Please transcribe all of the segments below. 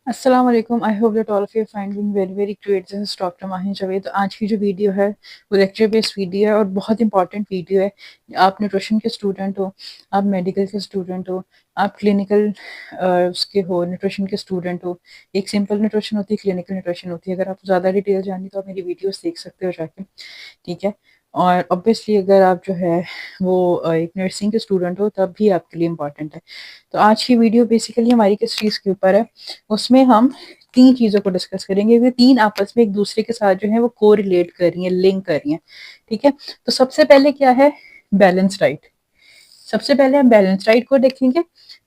अस्सलाम वालेकुम। I hope that all of you finding very very great. This is doctor Mahin Javed. तो आज की जो वीडियो है वो लेक्चर बेस्ड वीडियो है और बहुत इंपॉर्टेंट वीडियो है। आप न्यूट्रिशन के स्टूडेंट हो, आप मेडिकल के स्टूडेंट हो, आप क्लिनिकल उसके हो, न्यूट्रिशन के स्टूडेंट हो। एक सिंपल न्यूट्रिशन होती है, क्लिनिकल न्यूट्रिशन होती है। अगर आप ज़्यादा डिटेल जाननी तो आप मेरी वीडियोस देख सकते हो जाके, ठीक है। और ऑब्वियसली अगर आप जो है वो एक नर्सिंग के स्टूडेंट हो तब भी आपके लिए इम्पॉर्टेंट है। तो आज की वीडियो बेसिकली हमारी किस चीज़ के ऊपर है, उसमें हम तीन चीज़ों को डिस्कस करेंगे। ये तीन आपस में एक दूसरे के साथ जो है वो को रिलेट कर रही हैं, लिंक कर रही हैं, ठीक है। तो सबसे पहले क्या है, बैलेंस डाइट। सबसे पहले हम बैलेंस डाइट को देखेंगे,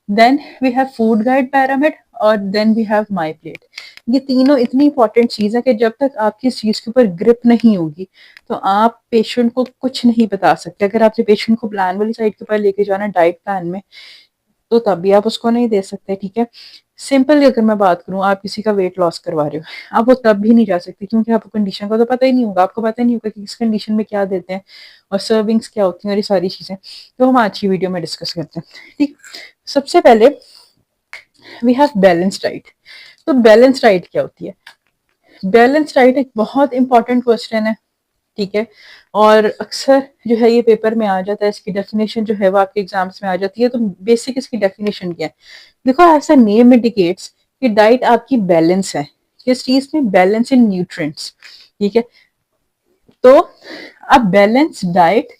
then we have food guide pyramid और then we have my plate. ये तीनों इतनी इंपॉर्टेंट चीज़ है कि जब तक आपकी इस चीज़ के ऊपर ग्रिप नहीं होगी तो आप पेशेंट को कुछ नहीं बता सकते। अगर आपने पेशेंट को प्लान वाली साइड के ऊपर लेके जाना डाइट प्लान में, तो तब भी आप उसको नहीं दे सकते, ठीक है। सिंपल अगर मैं बात करूं, आप किसी का वेट लॉस करवा रहे हो, आप वो तब भी नहीं जा सकते क्योंकि आपको कंडीशन का तो पता ही नहीं होगा। आपको पता ही नहीं होगा कि किस कंडीशन में क्या देते हैं और सर्विंग्स क्या होती हैं और ये सारी चीज़ें। तो हम आज की वीडियो में डिस्कस करते हैं, ठीक। सबसे पहले वी हैव बैलेंस डाइट। तो बैलेंस डाइट क्या होती है? बैलेंस डाइट एक बहुत इंपॉर्टेंट क्वेश्चन है, ठीक है। और अक्सर जो है ये पेपर में आ जाता है, इसकी डेफिनेशन जो है वो आपके एग्जाम्स में आ जाती है। तो बेसिक इसकी डेफिनेशन क्या है? देखो, ऐसा नेम इंडिकेट्स कि डाइट आपकी बैलेंस है। किस चीज में? बैलेंस इन न्यूट्रिएंट्स, ठीक है। तो a balance diet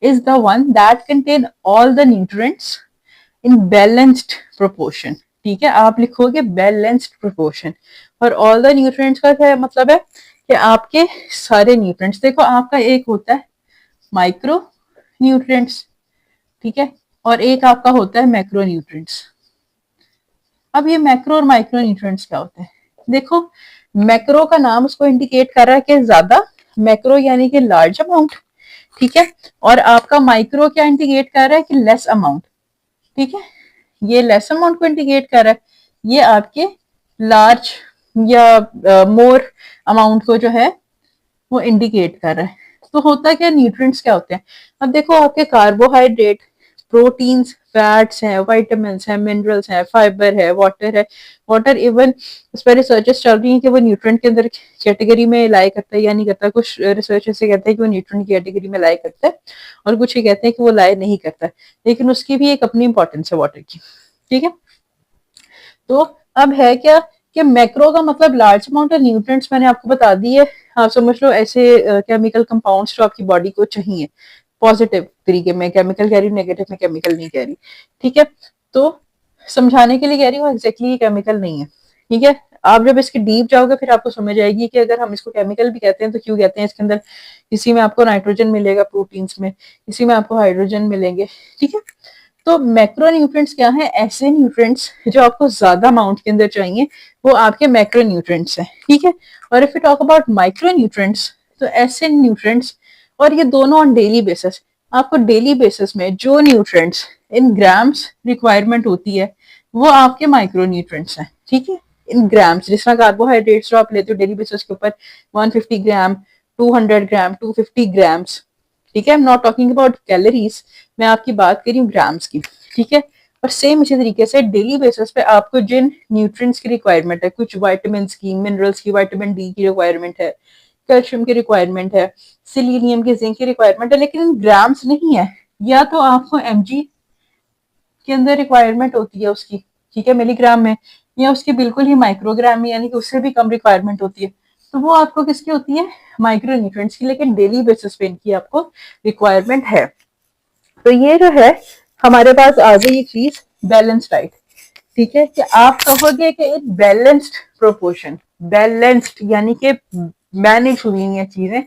is the one that contain all the nutrients in balanced proportion, ठीक है। आप लिखोगे बैलेंस्ड प्रोपोर्शन। और ऑल द न्यूट्रिएंट्स का क्या मतलब है कि आपके सारे न्यूट्रिएंट्स, देखो आपका एक होता है माइक्रो न्यूट्रिएंट्स, ठीक है, और एक आपका होता है मैक्रो न्यूट्रिएंट्स। अब ये मैक्रो और माइक्रो न्यूट्रिएंट्स क्या होते हैं? देखो, मैक्रो का नाम उसको इंडिकेट कर रहा है कि ज्यादा, मैक्रो यानी कि लार्ज अमाउंट, ठीक है। और आपका माइक्रो क्या इंडिकेट कर रहा है कि लेस अमाउंट, ठीक है। ये लेस अमाउंट को इंडिकेट कर रहा है, ये आपके लार्ज या मोर अमाउंट को जो है वो इंडिकेट कर रहा है। तो होता क्या, न्यूट्रिएंट्स क्या होते हैं? अब देखो, आपके कार्बोहाइड्रेट, प्रोटीन्स, फैट्स हैं, विटामिन्स हैं, मिनरल्स हैं, फाइबर है, वाटर है। वाटर इवन उस पर रिसर्चेस चल रही हैं कि वो न्यूट्रिएंट के अंदर कैटेगरी में लाई करता है या नहीं करता। कुछ रिसर्च ऐसे कहते हैं कि वो न्यूट्रिएंट की कैटेगरी में लाई करता है और कुछ ये कहते हैं कि वो लाई नहीं करता, लेकिन उसकी भी एक अपनी इंपॉर्टेंस है वाटर की, ठीक है। तो अब है क्या कि मैक्रो का मतलब लार्ज अमाउंट ऑफ न्यूट्रिएंट्स मैंने आपको बता दी है। आप समझ लो ऐसे केमिकल कंपाउंड्स जो आपकी बॉडी को चाहिए, पॉजिटिव तरीके में केमिकल कह रही हूँ, नेगेटिव में केमिकल नहीं कह रही, ठीक है। तो समझाने के लिए कह रही हूँ, एग्जैक्टली ये केमिकल नहीं है, ठीक है। आप जब इसके डीप जाओगे फिर आपको समझ आएगी कि अगर हम इसको केमिकल भी कहते हैं तो क्यों कहते हैं। इसके अंदर किसी में आपको नाइट्रोजन मिलेगा प्रोटीन्स में, किसी में आपको हाइड्रोजन मिलेंगे, ठीक है। तो मैक्रो न्यूट्रिएंट्स क्या है? ऐसे न्यूट्रिएंट्स जो आपको ज्यादा अमाउंट के अंदर चाहिए, वो आपके मैक्रो न्यूट्रिएंट्स हैं, ठीक है। और if you talk about micro nutrients, तो ऐसे न्यूट्रिएंट्स, और ये दोनों ऑन डेली बेसिस, आपको डेली बेसिस में जो न्यूट्रिएंट्स इन ग्राम्स रिक्वायरमेंट होती है वो आपके माइक्रो न्यूट्रिएंट्स हैं, ठीक है। इन ग्राम्स, जिस तरह कार्बोहाइड्रेट्स जो आप लेते हो डेली बेसिस के ऊपर, 150 ग्राम, 200 ग्राम, 250 ग्राम्स, ठीक है। I am not talking about calories, मैं आपकी बात कर रही हूँ ग्राम्स की, ठीक है। और सेम इसी तरीके से डेली बेसिस पे आपको जिन न्यूट्रिएंट्स की रिक्वायरमेंट है, कुछ विटामिन्स की, मिनरल्स की, विटामिन डी की रिक्वायरमेंट है, कैल्शियम की रिक्वायरमेंट है, सिलीनियम की, जिंक की रिक्वायरमेंट है, लेकिन इन ग्राम्स नहीं है। या तो आपको एमजी के अंदर रिक्वायरमेंट होती है उसकी, ठीक है, मिलीग्राम में, या उसकी बिल्कुल ही माइक्रोग्राम में, यानी कि उससे भी कम रिक्वायरमेंट होती है। तो वो आपको किसकी होती है? माइक्रो न्यूट्रिएंट्स की, लेकिन डेली बेसिस पे इनकी आपको रिक्वायरमेंट है। तो ये जो है हमारे पास आ गई ये चीज बैलेंस डाइट, ठीक है। कि आप कहोगे कि एक बैलेंस्ड प्रोपोर्शन, बैलेंस्ड यानी कि मैनेज हुई हैं चीजें,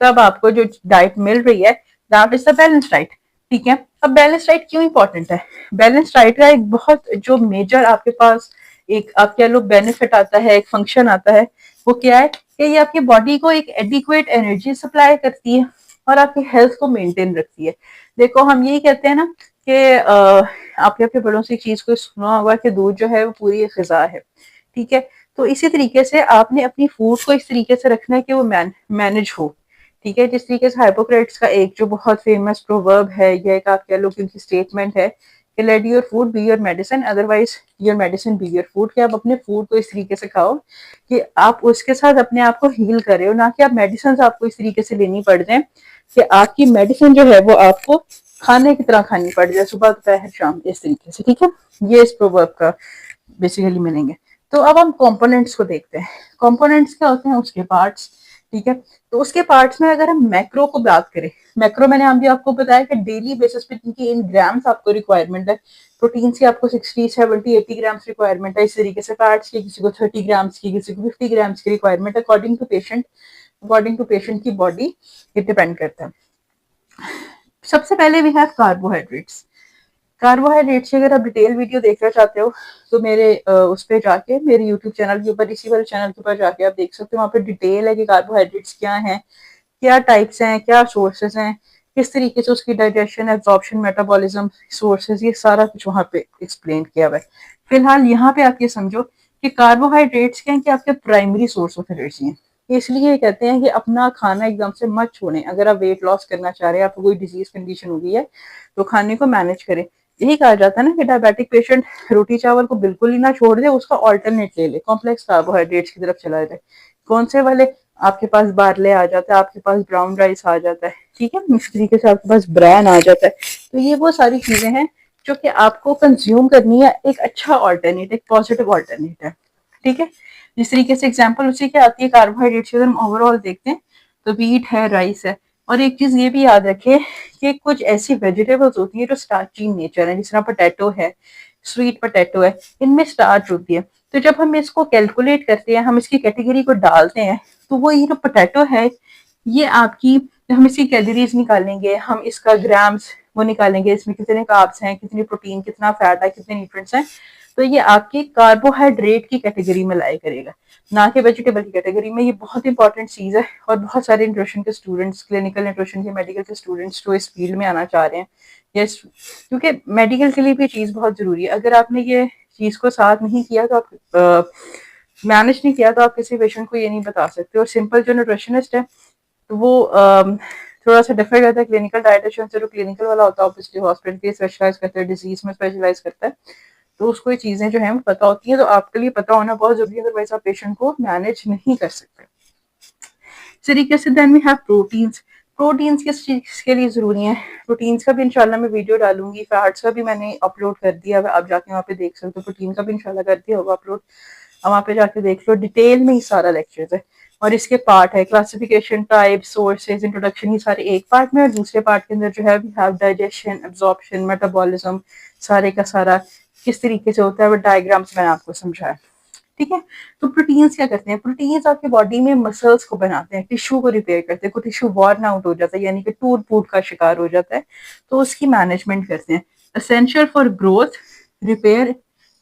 तब आपको जो डाइट मिल रही है that is the balance diet, ठीक है। अब बैलेंस डाइट क्यों इंपॉर्टेंट है? बैलेंस डाइट का एक बहुत जो मेजर आपके पास एक आप कह लो बेनिफिट आता है, एक फंक्शन आता है, वो क्या है कि ये आपकी बॉडी को एक एडिक्वेट एनर्जी सप्लाई करती है और आपकी हेल्थ को मेंटेन रखती है। देखो, हम यही कहते हैं ना कि आपके आपके बड़ों से एक चीज को सुना होगा कि दूध जो है वो पूरी ग़िज़ा है, ठीक है। तो इसी तरीके से आपने अपनी फूड को इस तरीके से रखना है कि वो मैनेज हो, ठीक है। जिस तरीके से हाइपोक्रेट्स का एक जो बहुत फेमस प्रोवर्ब है, या एक आप कह लो कि उनकी स्टेटमेंट है कि let your food be your medicine, otherwise your medicine be your food, कि आप अपने फूड को इस तरीके से खाओ कि आप उसके साथ अपने आप को हील कर रहे हो, ना कि आप मेडिसिन आपको इस तरीके से लेनी पड़ जाए कि आपकी मेडिसिन जो है वो आपको खाने की तरह खानी पड़ जाए, सुबह दोपहर शाम, इस तरीके से। ठीक है, ये इस प्रोवर्ब का बेसिकली मीनिंग है। तो अब हम कंपोनेंट्स को देखते हैं। कंपोनेंट्स क्या होते हैं? उसके पार्ट्स। ठीक है, तो उसके पार्ट्स में अगर हम मैक्रो को बात करें, मैक्रो मैंने अभी आपको बताया कि डेली बेसिस पे इनकी इन ग्राम्स आपको रिक्वायरमेंट है। प्रोटीन की आपको 60, 70, 80 ग्राम्स रिक्वायरमेंट है। इस तरीके से फैट्स की किसी को 30 ग्राम्स की, किसी को 50 ग्राम्स की रिक्वायरमेंट है, अकॉर्डिंग टू पेशेंट की बॉडी ये डिपेंड करता है। सबसे पहले वी हैव कार्बोहाइड्रेट्स। कार्बोहाइड्रेट्स की अगर आप डिटेल वीडियो देखना चाहते हो तो मेरे उस पर जाके, मेरे यूट्यूब चैनल के ऊपर, इसी वाले चैनल के ऊपर जाके आप देख सकते हो। वहाँ पे डिटेल है कि कार्बोहाइड्रेट्स क्या हैं, क्या टाइप्स हैं, क्या सोर्सेज हैं, किस तरीके से उसकी डाइजेशन, एब्जॉर्प्शन, मेटाबॉलिज्म, सोर्सेज, ये सारा कुछ वहाँ पे एक्सप्लेन किया हुआ है। फिलहाल यहाँ पे आप ये समझो कि कार्बोहाइड्रेट्स क्या है कि आपके प्राइमरी सोर्स ऑफ एनर्जी हैं। इसलिए कहते हैं कि अपना खाना एकदम से मत छोड़ें। अगर आप वेट लॉस करना चाह रहे हैं, आपको कोई डिजीज कंडीशन हो गई है, तो खाने को मैनेज करें। यही कहा जाता है ना कि डायबिटिक पेशेंट रोटी चावल को बिल्कुल ही ना छोड़ दे, उसका ऑल्टरनेट ले ले, कॉम्प्लेक्स कार्बोहाइड्रेट्स की तरफ चला जाए। कौन से वाले? आपके पास बार्ले आ जाता है, आपके पास ब्राउन राइस आ जाता है, ठीक है, इस तरीके से आपके पास ब्रैन आ जाता है। तो ये वो सारी चीजें हैं जो कि आपको कंज्यूम करनी है, एक अच्छा ऑल्टरनेट, एक पॉजिटिव ऑल्टरनेट है। ठीक है, जिस तरीके से एग्जाम्पल उसी की आती है कार्बोहाइड्रेट्स, अगर हम ओवरऑल देखते हैं तो व्हीट है, राइस है। और एक चीज ये भी याद रखें कि कुछ ऐसी वेजिटेबल्स होती है जो स्टार्ची इन नेचर है, जिस तरह पोटैटो है, स्वीट पोटैटो है, इनमें स्टार्च होती है। तो जब हम इसको कैलकुलेट करते हैं, हम इसकी कैटेगरी को डालते हैं, तो वो ये जो पोटैटो है, ये आपकी, हम इसकी कैलोरीज निकालेंगे, हम इसका ग्राम्स वो निकालेंगे, इसमें कितने कार्ब्स हैं, कितनी प्रोटीन, कितना फैट है, कितने न्यूट्रिएंट्स हैं, तो ये आपकी कार्बोहाइड्रेट की कैटेगरी में लाई करेगा, ना कि वेजिटेबल की कैटेगरी में। ये बहुत इंपॉर्टेंट चीज है। और बहुत सारे न्यूट्रिशन के स्टूडेंट्स, क्लिनिकल न्यूट्रिशन के, मेडिकल के स्टूडेंट्स जो इस फील्ड में आना चाह रहे हैं, यस, क्योंकि मेडिकल के लिए भी चीज बहुत जरूरी है। अगर आपने ये चीज को साथ नहीं किया तो आप मैनेज नहीं किया तो आप किसी पेशेंट को ये नहीं बता सकते। और सिंपल जो न्यूट्रिशनिस्ट है तो वो थोड़ा सा डिफर करता है क्लिनिकल डाइटिशियन से। जो क्लिनिकल वाला होता है ऑब्वियसली हॉस्पिटल के स्पेशलाइज करता है, डिजीज में स्पेशलाइज करता है, तो उसको ये चीजें जो है वो पता होती है। तो आपके लिए पता होना बहुत जरूरी है, अदरवाइज आप पेशेंट को मैनेज नहीं कर सकते। इस तरीके से then we have proteins. Proteins किस चीज के लिए जरूरी है? प्रोटीन्स का भी इंशाल्लाह मैं वीडियो डालूंगी, फैट्स का भी मैंने अपलोड कर दिया है, आप जाके वहाँ पे देख सकते हो। प्रोटीन का भी इंशाल्लाह कर दिया होगा अपलोड, वहाँ पे जाके देख लो, डिटेल में ही सारा लेक्चर है। और इसके पार्ट है क्लासिफिकेशन, टाइप, सोर्सेज, इंट्रोडक्शन, ये सारे एक पार्ट में। और दूसरे पार्ट के अंदर जो है we have digestion, absorption, metabolism, सारे का सारा किस तरीके से होता है वो डायग्राम्स मैंने आपको समझाया। ठीक है, तो प्रोटीन्स क्या करते हैं? प्रोटीन्स आपके बॉडी में मसल्स को बनाते हैं, टिश्यू को रिपेयर करते हैं। कोई टिश्यू वॉर्न आउट हो जाता है, यानी कि टूट फूट का शिकार हो जाता है, तो उसकी मैनेजमेंट करते हैं। Essential for growth, repair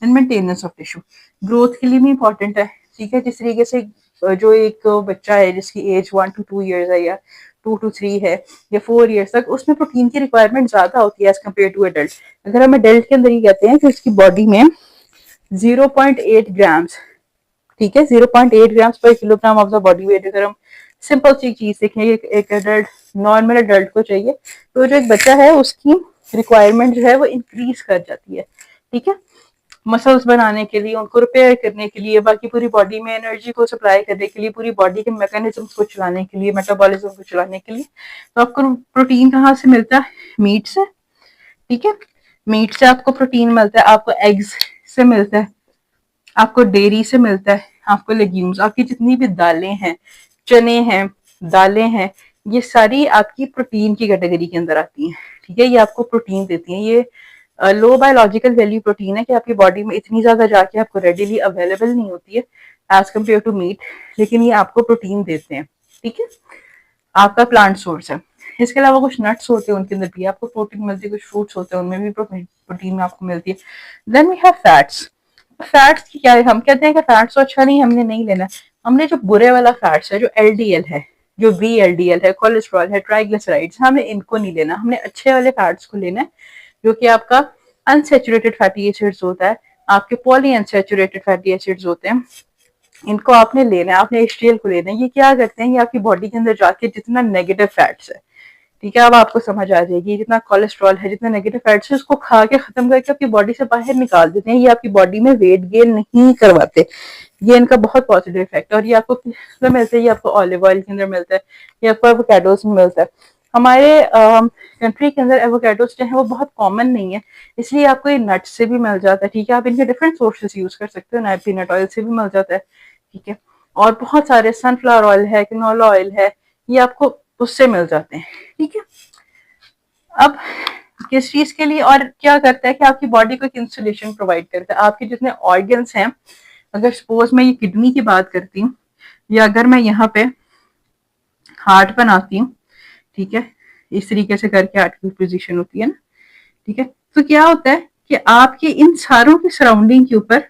and maintenance of tissue. Growth के लिए भी इंपॉर्टेंट है। ठीक है, जिस तरीके से जो एक बच्चा है जिसकी एज 1 to 2 years है, या 2 to 3 है, या 4 years तक, उसमें प्रोटीन की रिक्वायरमेंट ज्यादा होती है एज कम्पेयर टू एडल्ट। अगर हम एडल्ट के अंदर ही कहते हैं कि उसकी बॉडी में 0.8 ग्राम्स, ठीक है, 0.8 ग्राम्स पर kilogram of the body weight, अगर हम सिंपल सी चीज देखें, एक एडल्ट, नॉर्मल एडल्ट को चाहिए, तो जो एक बच्चा है उसकी रिक्वायरमेंट जो है वो इंक्रीज कर जाती है। ठीक है, मसल्स बनाने के लिए, उनको रिपेयर करने के लिए, बाकी पूरी बॉडी में एनर्जी को सप्लाई करने के लिए, पूरी बॉडी के मैकेनिज्म्स को चलाने के लिए, मेटाबॉलिज्म को चलाने के लिए। तो आपको प्रोटीन कहाँ से मिलता है? मीट से। ठीक है, मीट से आपको प्रोटीन मिलता है, आपको एग्स से मिलता है, आपको डेयरी से मिलता है, आपको लेग्यूम्स, आपकी जितनी भी दालें हैं, चने हैं, दालें हैं, ये सारी आपकी प्रोटीन की कैटेगरी के अंदर आती हैं। ठीक है, ये आपको प्रोटीन देती हैं। ये लो बायोलॉजिकल वैल्यू प्रोटीन है कि आपकी बॉडी में इतनी ज्यादा जाके आपको रेडिली अवेलेबल नहीं होती है एज कम्पेयर टू मीट, लेकिन ये आपको प्रोटीन देते हैं। ठीक है, आपका प्लांट सोर्स है। इसके अलावा कुछ नट्स होते हैं, उनके अंदर भी आपको प्रोटीन मिलती है, कुछ फ्रूट्स होते हैं उनमें भी प्रोटीन आपको मिलती है। Then we have fats. Fats की क्या है? हम कहते हैं कि फैट्स तो अच्छा नहीं, हमने नहीं लेना। हमने जो बुरे वाला फैट्स है, जो एलडीएल है, जो वीएलडीएल है, कोलेस्ट्रॉल है, ट्राइग्लिसराइड्स, हमने इनको नहीं लेना। हमने अच्छे वाले फैट्स को लेना है, जो कि आपका अनसेचुरेटेड फैटी एसिड्स होता है, आपके पॉली अनसेचुरेटेड फैटी एसिड्स होते हैं, इनको आपने लेना है, आपने एचडीएल को लेना है। ये क्या करते हैं? ये आपकी बॉडी के अंदर जाके जितना नेगेटिव फैट्स है, ठीक है, अब आपको समझ आ जाएगी जितना कोलेस्ट्रॉल है, जितना नेगेटिव फैट्स है, उसको खा के खत्म करके आपकी बॉडी से बाहर निकाल देते हैं। ये आपकी बॉडी में वेट गेन नहीं करवाते। ये इनका बहुत पॉजिटिव इफेक्ट है। और ये आपको किस मिलता है? ये आपको ऑलिव ऑयल के अंदर मिलता है, ये आपको एवोकाडोस में मिलता है। हमारे कंट्री के अंदर एवोकाडोस जो है वो बहुत कॉमन नहीं है, इसलिए आपको ये नट से भी मिल जाता है। ठीक है, आप इनके डिफरेंट सोर्सेज यूज कर सकते हो, पीनट ऑयल से भी मिल जाता है। ठीक है, और बहुत सारे सनफ्लावर ऑयल है, कैनोला ऑयल है, ये आपको उससे मिल जाते हैं। ठीक है, अब किस चीज के लिए और क्या करता है कि आपकी बॉडी को एक इंसुलेशन प्रोवाइड करता है। आपके जितने ऑर्गन्स हैं, अगर सपोज मैं ये किडनी की बात करती हूँ, या अगर मैं यहाँ पे हार्ट बनाती हूँ, ठीक है, इस तरीके से करके हार्ट की पोजीशन होती है ना, ठीक है, तो क्या होता है कि आपके इन सारों की सराउंडिंग के ऊपर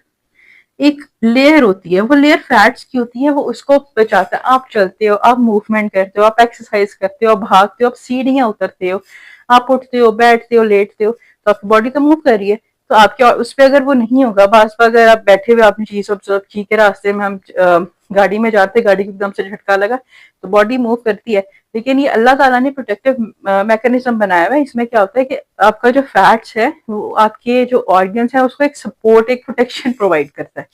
एक लेयर होती है, वो लेयर फैट्स की होती है, वो उसको बचाता है। आप चलते हो, आप मूवमेंट करते हो, आप एक्सरसाइज करते हो, आप भागते हो, आप सीढ़ियां उतरते हो, आप उठते हो, बैठते हो, लेटते हो, तो आपकी बॉडी तो मूव कर रही है। तो आपके उस पर अगर वो नहीं होगा, बास अगर आप बैठे हुए आपने चीज ऑब्जर्व की के रास्ते में हम गाड़ी में जाते, गाड़ी को एकदम से झटका लगा, तो बॉडी मूव करती है। लेकिन ये अल्लाह ताला ने प्रोटेक्टिव मैकेनिज्म बनाया हुआ है। इसमें क्या होता है कि आपका जो फैट्स है वो आपके जो ऑर्गन्स है उसको एक सपोर्ट, एक प्रोटेक्शन प्रोवाइड करता है।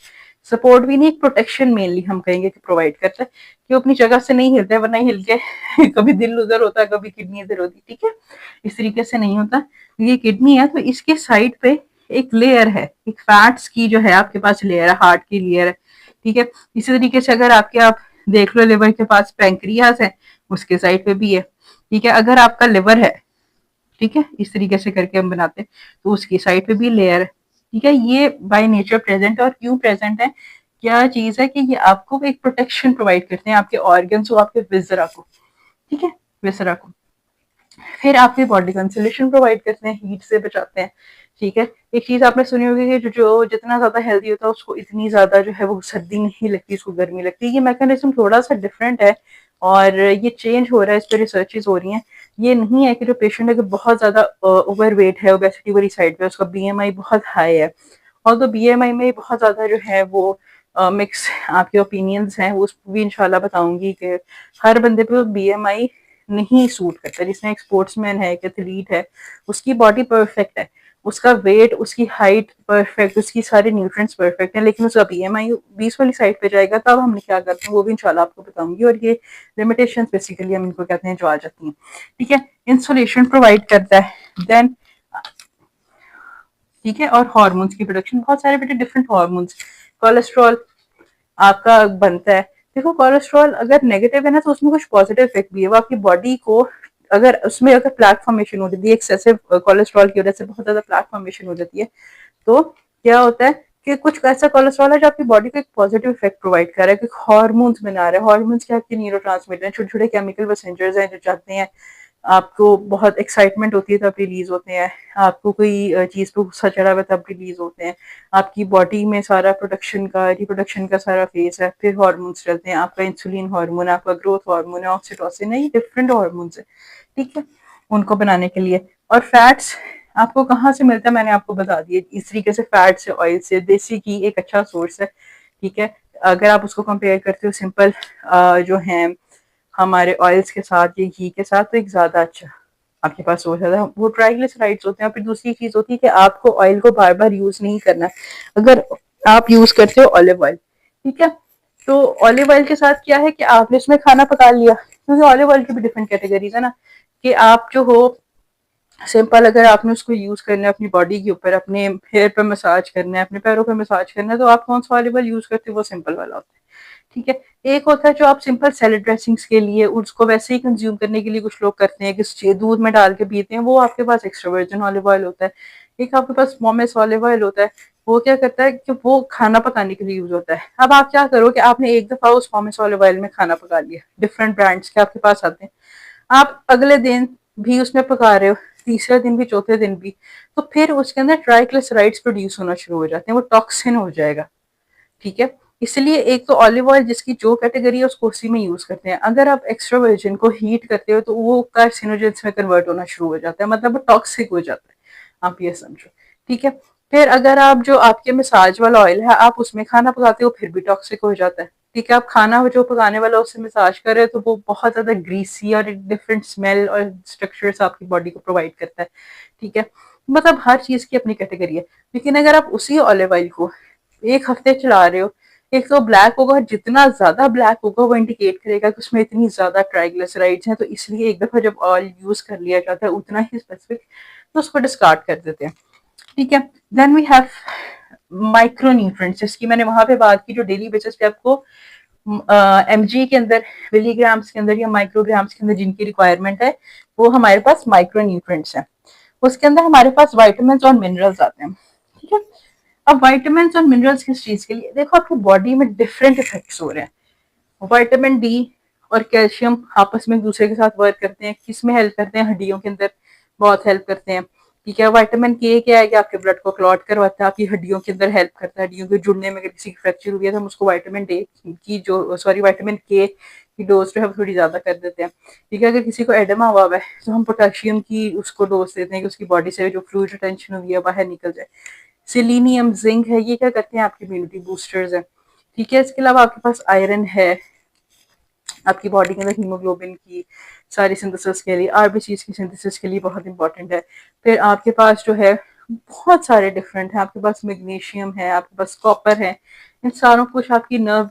सपोर्ट भी नहीं, एक प्रोटेक्शन मेनली हम कहेंगे कि प्रोवाइड करता है, कि वो अपनी जगह से नहीं हिलता है, वरना हिल के कभी दिल उधर होता है, कभी किडनी इधर होती। ठीक है, इस तरीके से नहीं होता। ये किडनी है तो इसके साइड पे एक लेयर है, एक फैट्स की जो है आपके पास लेयर है, हार्ट की लेयर है। ठीक है, इसी तरीके से अगर आपके आप देख लो लिवर के पास पैंक्रियास है, उसके साइड पे भी है। ठीक है, अगर आपका लिवर है, ठीक है, इस तरीके से करके हम बनाते हैं, तो उसकी साइड पे भी लेयर है। ठीक है, ये बाय नेचर प्रेजेंट है। और क्यों प्रेजेंट है? क्या चीज है कि ये आपको एक प्रोटेक्शन प्रोवाइड करते हैं, आपके ऑर्गन्स को, आपके विजरा को। ठीक है, विसरा को। फिर आपकी बॉडी को इंसुलेशन प्रोवाइड करते हैं, हीट से बचाते हैं। ठीक है, एक चीज आपने सुनी होगी कि जो जितना ज्यादा हेल्दी होता है उसको इतनी ज्यादा जो है वो सर्दी नहीं लगती, उसको गर्मी लगती है। ये मैकेनिज्म थोड़ा सा डिफरेंट है और ये चेंज हो रहा है, इस पर रिसर्चेज हो रही हैं। ये नहीं है कि जो पेशेंट अगर बहुत ज्यादा ओवर वेट है, ओबेसिटी वाली साइड पे, उसका बीएमआई बहुत हाई है, और तो बीएमआई में बहुत ज्यादा जो है वो मिक्स आपके ओपिनियंस हैं, उस भी इंशाल्लाह बताऊंगी कि हर बंदे पे बीएमआई नहीं सूट करता। जिसमें एक स्पोर्ट्समैन है, एक एथलीट है, उसकी बॉडी परफेक्ट है, उसका वेट, उसकी हाइट परफेक्ट, उसकी सारे न्यूट्रिएंट्स परफेक्ट है, लेकिन उसका बीएमआई 20 वाली साइड पे जाएगा, तब हम क्या करते हैं वो भी इंशाल्लाह आपको बताऊंगी। और ये लिमिटेशंस बेसिकली हम इनको कहते हैं जो आ जाती हैं। ठीक है, इंसुलेशन प्रोवाइड करता है। देन ठीक है, और हार्मोन्स की प्रोडक्शन, बहुत सारे बेटे डिफरेंट हार्मोन्स, कोलेस्ट्रॉल आपका बनता है। देखो, कोलेस्ट्रॉल अगर नेगेटिव है ना, तो उसमें कुछ पॉजिटिव इफेक्ट भी है। वो आपकी बॉडी को, अगर उसमें अगर प्लेक फॉर्मेशन हो जाती है एक्सेसिव कोलेस्ट्रॉल की वजह से, बहुत ज्यादा प्लेक फॉर्मेशन हो जाती है, तो क्या होता है कि कुछ ऐसा कोलेस्ट्रॉल है जो आपकी बॉडी को एक पॉजिटिव इफेक्ट प्रोवाइड कर रहा है, कि हार्मोन्स बना रहा है। हार्मोन्स क्या, आपके न्यूरो ट्रांसमीटर हैं, छोटे छोटे केमिकल मैसेंजर्स हैं जो चाहते हैं, आपको बहुत एक्साइटमेंट होती है तब रिलीज होते हैं, आपको कोई चीज पे गुस्सा चढ़ा हुआ तब रिलीज होते हैं, आपकी बॉडी में सारा प्रोडक्शन का, रिप्रोडक्शन का सारा फेज है, फिर हार्मोन्स चलते हैं। आपका इंसुलिन हार्मोन, आपका ग्रोथ हार्मोन है, ऑक्सीटोसिन है, ये डिफरेंट हार्मोन्स है। ठीक है, उनको बनाने के लिए। और फैट्स आपको कहाँ से मिलता है, मैंने आपको बता दिया। इस तरीके से फैट से, ऑयल से, देसी घी एक अच्छा सोर्स है। ठीक है, अगर आप उसको कंपेयर करते हो सिंपल जो है हमारे ऑयल्स के साथ या घी के साथ, तो एक ज्यादा अच्छा आपके पास सोर्स है। वो ट्राइग्लिसराइड्स होते हैं। और फिर दूसरी चीज होती है कि आपको ऑयल को बार बार यूज नहीं करना। अगर आप यूज करते हो ऑलिव ऑयल, ठीक है, तो ऑलिव ऑयल के साथ क्या है कि आपने इसमें खाना पका लिया, क्योंकि ऑलिव ऑयल की भी डिफरेंट कैटेगरीज है ना, कि आप जो हो सिंपल, अगर आपने उसको यूज करना है अपनी बॉडी के ऊपर, अपने हेयर पे मसाज करना है, अपने पैरों पे मसाज करना है, तो आप कौन सा ऑलिव ऑयल यूज करते हो? वो सिंपल वाला होता है। ठीक है, एक होता है जो आप सिंपल सैलेड ड्रेसिंग्स के लिए, उसको वैसे ही कंज्यूम करने के लिए कुछ लोग करते हैं कि दूध में डाल के पीते हैं, वो आपके पास एक्स्ट्रा वर्जिन ऑलिव ऑयल होता है। एक आपके पास मोमेस ऑलिव ऑयल होता है, वो क्या करता है कि वो खाना पकाने के लिए यूज होता है। अब आप क्या करो कि आपने एक दफा उस मोमेस ऑलिव ऑयल में खाना पका लिया, डिफरेंट ब्रांड्स के आपके पास आते हैं, आप अगले दिन भी उसमें पका रहे हो, तीसरे दिन भी, चौथे दिन भी, तो फिर उसके अंदर ट्राइग्लिसराइड्स प्रोड्यूस होना शुरू हो जाते हैं, वो टॉक्सिन हो जाएगा। ठीक है, इसलिए एक तो ऑलिव ऑयल जिसकी जो कैटेगरी है उसको उसी में यूज करते हैं। अगर आप एक्स्ट्रा वर्जिन को हीट करते हो तो वो कार्सिनोजेंस में कन्वर्ट होना शुरू हो जाता है, मतलब वो टॉक्सिक हो जाता है, आप ये समझो। ठीक है, फिर अगर आप जो आपके मसाज वाला ऑयल है आप उसमें खाना पकाते हो फिर भी टॉक्सिक हो जाता है। ठीक है, आप खाना जो पकाने वाला उससे मसाज कर रहे हो तो वो बहुत ज़्यादा ग्रीसी और एक डिफरेंट स्मेल और स्ट्रक्चर्स आपकी बॉडी को प्रोवाइड करता है। ठीक है, मतलब हर चीज़ की अपनी कैटेगरी है। लेकिन अगर आप उसी ऑलिव ऑयल को एक हफ्ते चला रहे हो, एक तो ब्लैक होगा, जितना ज्यादा ब्लैक होगा वो इंडिकेट करेगा कि उसमें इतनी ज्यादा ट्राइग्लिसराइड्स हैं, तो इसलिए एक दफा जब ऑयल यूज कर लिया जाता है उतना ही स्पेसिफिक, तो उसको डिस्कार्ड कर देते हैं। ठीक है, then we have micronutrients, जिसकी मैंने वहां पे बात की, जो डेली बेसिस पे आपको एमजी के अंदर, मिलीग्राम्स के अंदर या माइक्रोग्राम्स के अंदर जिनकी रिक्वायरमेंट है, वो हमारे पास माइक्रो न्यूट्रिएंट्स है। उसके अंदर हमारे पास वाइटामिन और मिनरल्स आते हैं। ठीक है, अब वाइटामिन और मिनरल्स किस चीज के लिए, देखो आपकी बॉडी में डिफरेंट इफेक्ट्स हो रहे हैं। विटामिन डी और कैल्शियम आपस में एक दूसरे के साथ वर्क करते हैं, किस में हेल्प करते हैं, हड्डियों के अंदर बहुत हेल्प करते हैं। ठीक है, विटामिन के क्या है कि आपके ब्लड को क्लॉट करवाता है, आपकी हड्डियों के अंदर हेल्प करता है, हड्डियों के जुड़ने में अगर किसी की फ्रैक्चर हुई है तो हम उसको विटामिन डे की जो सॉरी विटामिन के की डोज जो है वो थोड़ी ज्यादा कर देते हैं। ठीक है, अगर किसी को एडमा हुआ है तो हम पोटेशियम की उसको डोज देते हैं कि उसकी बॉडी से जो फ्लूइड रिटेंशन हुई है बाहर निकल जाए। सिलीनियम, जिंक है, ये क्या करते हैं, आपकी इम्यूनिटी बूस्टर्स है। ठीक है, इसके अलावा आपके पास आयरन है, आपकी बॉडी के अंदर हीमोग्लोबिन की सारी सिंथेसिस के लिए, आरबीसी की सिंथेसिस के लिए बहुत इंपॉर्टेंट है। फिर आपके पास जो है बहुत सारे डिफरेंट है, आपके पास मैग्नीशियम है, आपके पास कॉपर है, इन सारों कुछ आपकी नर्व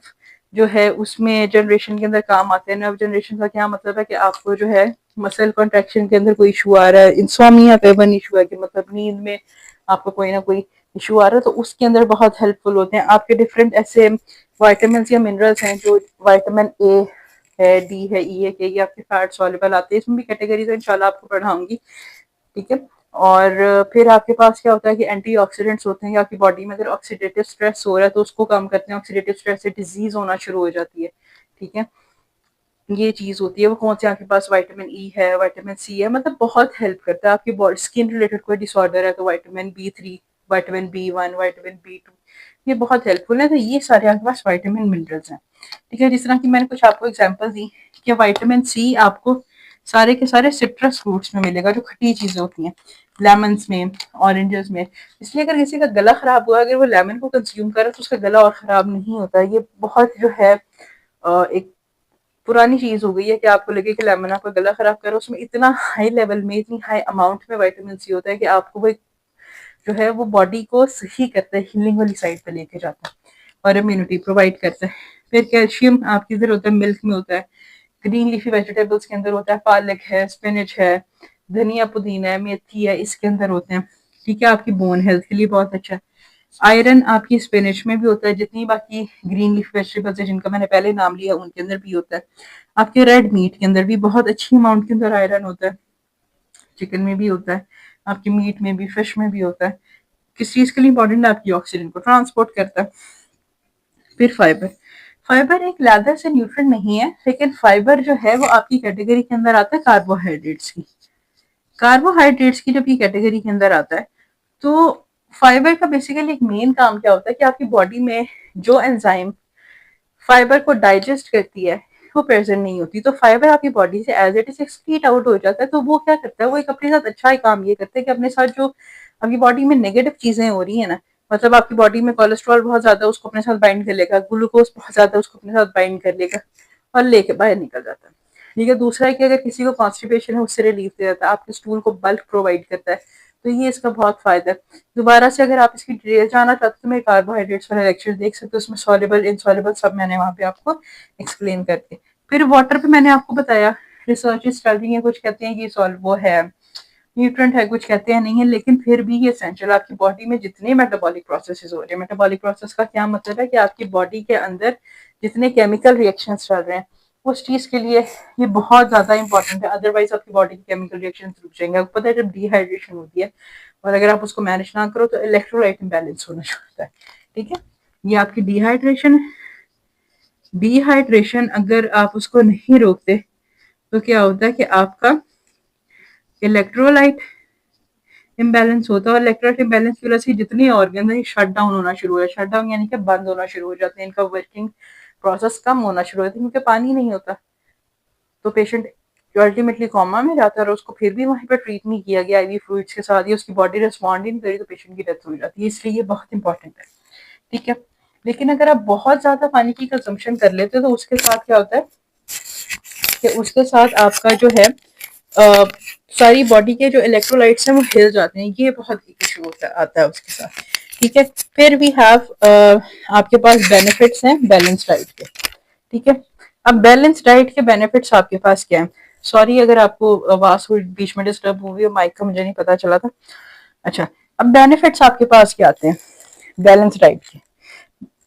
जो है उसमें जनरेशन के अंदर काम आते हैं। नर्व जनरेशन का क्या मतलब है कि आपको जो है मसल कॉन्ट्रेक्शन के अंदर कोई इशू आ रहा है, इंसोमिया का वन इशू है कि मतलब नींद में आपको कोई ना कोई इशू आ रहा है, तो उसके अंदर बहुत हेल्पफुल होते हैं। आपके डिफरेंट ऐसे वाइटामिन या मिनरल्स हैं, जो वाइटामिन ए है, डी है, ई है, के, ये आपके फैट सॉल्युबल आते हैं, इसमें भी कैटेगरीज है, इंशाल्लाह आपको पढ़ाऊंगी। ठीक है, और फिर आपके पास क्या होता है कि एंटीऑक्सीडेंट्स होते हैं, आपकी बॉडी में अगर ऑक्सीडेटिव स्ट्रेस हो रहा है तो उसको कम करते हैं, ऑक्सीडेटिव स्ट्रेस से डिजीज होना शुरू हो जाती है। ठीक है, ये चीज होती है। वो कौन से, आपके पास विटामिन ई है, विटामिन सी है, मतलब बहुत हेल्प करता है। आपकी बॉडी स्किन रिलेटेड कोई डिसऑर्डर है तो vitamin B 3, vitamin B 1, vitamin B 2, ये बहुत हेल्पफुल है। तो ये सारे आपके पास विटामिन मिनरल्स हैं। ठीक है, जिस तरह की मैंने कुछ आपको एग्जांपल दी कि विटामिन सी आपको सारे के सारे सिट्रस फ्रूट्स में मिलेगा, जो खट्टी चीजें होती हैं, लेमन्स में, ऑरेंजेस में। इसलिए अगर किसी का गला खराब हुआ, अगर वो लेमन को कंज्यूम करे तो उसका गला और खराब नहीं होता। ये बहुत जो है एक पुरानी चीज हो गई है कि आपको लगे कि लेमन आपका गला खराब कर रहा है, उसमें इतना हाई लेवल में, इतनी हाई अमाउंट में विटामिन सी होता है कि आपको वो जो है वो बॉडी को सही करता है, हीलिंग वाली साइड पे लेके जाता है और इम्यूनिटी प्रोवाइड करता है। फिर कैल्शियम आपके इधर होता है, मिल्क में होता है, ग्रीन लीफी वेजिटेबल्स के अंदर होता है, पालक है, स्पिनच है, धनिया पुदीना है, मेथी है, इसके अंदर होते हैं। ठीक है, आपकी बोन हेल्थ के लिए बहुत अच्छा है। आयरन आपकी स्पिनच में भी होता है, जितनी बाकी ग्रीन लीफ वेजिटेबल्स है जिनका मैंने पहले नाम लिया उनके अंदर भी होता है। आपके रेड मीट के अंदर भी बहुत अच्छी अमाउंट के अंदर आयरन होता है, चिकन में भी होता है, आपके मीट में भी, फिश में भी होता है। किस चीज के लिए इंपॉर्टेंट है, आपकी ऑक्सीजन को ट्रांसपोर्ट करता है। फिर फाइबर, फाइबर एक लादर से न्यूट्रिएंट नहीं है, लेकिन फाइबर जो है वो आपकी कैटेगरी के अंदर आता है कार्बोहाइड्रेट्स की। कार्बोहाइड्रेट्स की जब ये कैटेगरी के अंदर आता है तो फाइबर का बेसिकली एक मेन काम क्या होता है कि आपकी बॉडी में जो एंजाइम फाइबर को डाइजेस्ट करती है वो प्रेजेंट नहीं होती, तो फाइबर आपकी बॉडी से as it is excrete out हो जाता है। तो वो क्या करता है, वो एक अपने साथ अच्छा ही काम ये करता है कि अपने साथ जो आपकी बॉडी में नेगेटिव चीजें हो रही है ना, मतलब आपकी बॉडी में कोलेस्ट्रॉल बहुत ज्यादा, उसको अपने साथ बाइंड कर लेगा, ग्लूकोज बहुत ज्यादा, उसको अपने साथ बाइंड कर लेगा और लेके बाहर निकल जाता है। ठीक है, दूसरा है कि अगर किसी को कॉन्स्टिपेशन है उससे रिलीफ दे देता है, आपके स्टूल को बल्क प्रोवाइड करता है, तो ये इसका बहुत फायदा है। दोबारा से अगर आप इसकी डिटेल जानना चाहते हो तो मेरे कार्बोहाइड्रेट्स वाला लेक्चर देख सकते हो, उसमें सॉल्युबल इनसॉल्युबल सब मैंने वहाँ पे आपको एक्सप्लेन करके। फिर वाटर पे मैंने आपको बताया रिसर्च चल रही है, कुछ कहते हैं कि सॉल्व वो है न्यूट्रेंट है, कुछ कहते हैं नहीं है, लेकिन फिर भी ये एसेंशियल। आपकी बॉडी में जितने मेटाबॉलिक प्रोसेसेस हो रहे हैं, मेटाबॉलिक प्रोसेस का क्या मतलब है कि आपकी बॉडी के अंदर जितने केमिकल रिएक्शंस चल रहे हैं उस चीज के लिए ये बहुत ज्यादा इंपॉर्टेंट है, अदरवाइज आपकी बॉडी के केमिकल रिएक्शन रुक जाएंगे। आपको पता है जब डिहाइड्रेशन होती है और अगर आप उसको मैनेज ना करो तो इलेक्ट्रोलाइट इम्बैलेंस होना शुरू होता है। ठीक है, ये आपकी डिहाइड्रेशन, डिहाइड्रेशन अगर आप उसको नहीं रोकते तो क्या होता है कि आपका इलेक्ट्रोलाइट इम्बैलेंस होता है, और इलेक्ट्रोलाइट इम्बैलेंस की वजह से जितने ऑर्गन है शट डाउन होना शुरू हो जाए, शट डाउन यानी कि बंद होना शुरू हो जाते हैं, इनका वर्किंग प्रोसेस कम होना शुरू हो जाता है क्योंकि पानी नहीं होता। तो पेशेंट जो अल्टीमेटली कोमा में जाता है और उसको फिर भी वहीं पर ट्रीट नहीं किया गया आईवी फ्लूइड्स के साथ, ही उसकी बॉडी रिस्पॉन्ड ही नहीं करी, तो पेशेंट की डेथ हो जाती है। इसलिए ये बहुत इंपॉर्टेंट है, ठीक है। लेकिन अगर आप बहुत ज्यादा पानी की कंजम्पशन कर लेते हो तो उसके साथ क्या होता है कि उसके साथ आपका जो है सारी बॉडी के जो इलेक्ट्रोलाइट्स हैं वो हिल जाते हैं, ये बहुत एक इशू होता आता है उसके साथ, ठीक है। फिर वी हैव आपके पास बेनिफिट्स हैं बैलेंस डाइट के, ठीक है। अब बैलेंस डाइट के बेनिफिट्स आपके पास क्या है? सॉरी अगर आपको आवाज बीच में डिस्टर्ब हुई हो, माइक का मुझे नहीं पता चला था। अच्छा, अब बेनिफिट्स आपके पास क्या आते हैं बैलेंस डाइट के?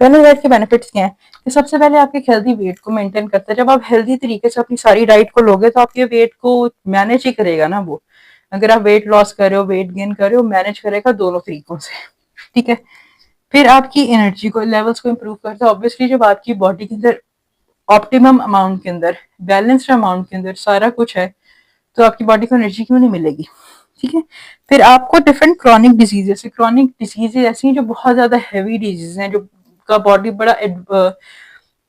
बैलेंस डाइट के बेनिफिट्स क्या हैं कि सबसे पहले आपके हेल्दी वेट को मेंटेन करता है। जब आप हेल्दी तरीके से अपनी सारी डाइट को लोगे तो आपके वेट को मैनेज ही करेगा ना वो। अगर आप वेट लॉस कर रहे हो, वेट गेन कर रहे हो, मैनेज करेगा दोनों तरीकों से, ठीक है। फिर आपकी एनर्जी को लेवल्स को इम्प्रूव करता है। ऑब्वियसली जब आपकी बॉडी के अंदर ऑप्टिमम अमाउंट के अंदर, बैलेंस्ड अमाउंट के अंदर सारा कुछ है, तो आपकी बॉडी को एनर्जी क्यों नहीं मिलेगी, ठीक है। फिर आपको डिफरेंट क्रॉनिक डिजीजेस ऐसी हैं जो बहुत ज्यादा हैवी डिजीज हैं, जो का बॉडी बड़ा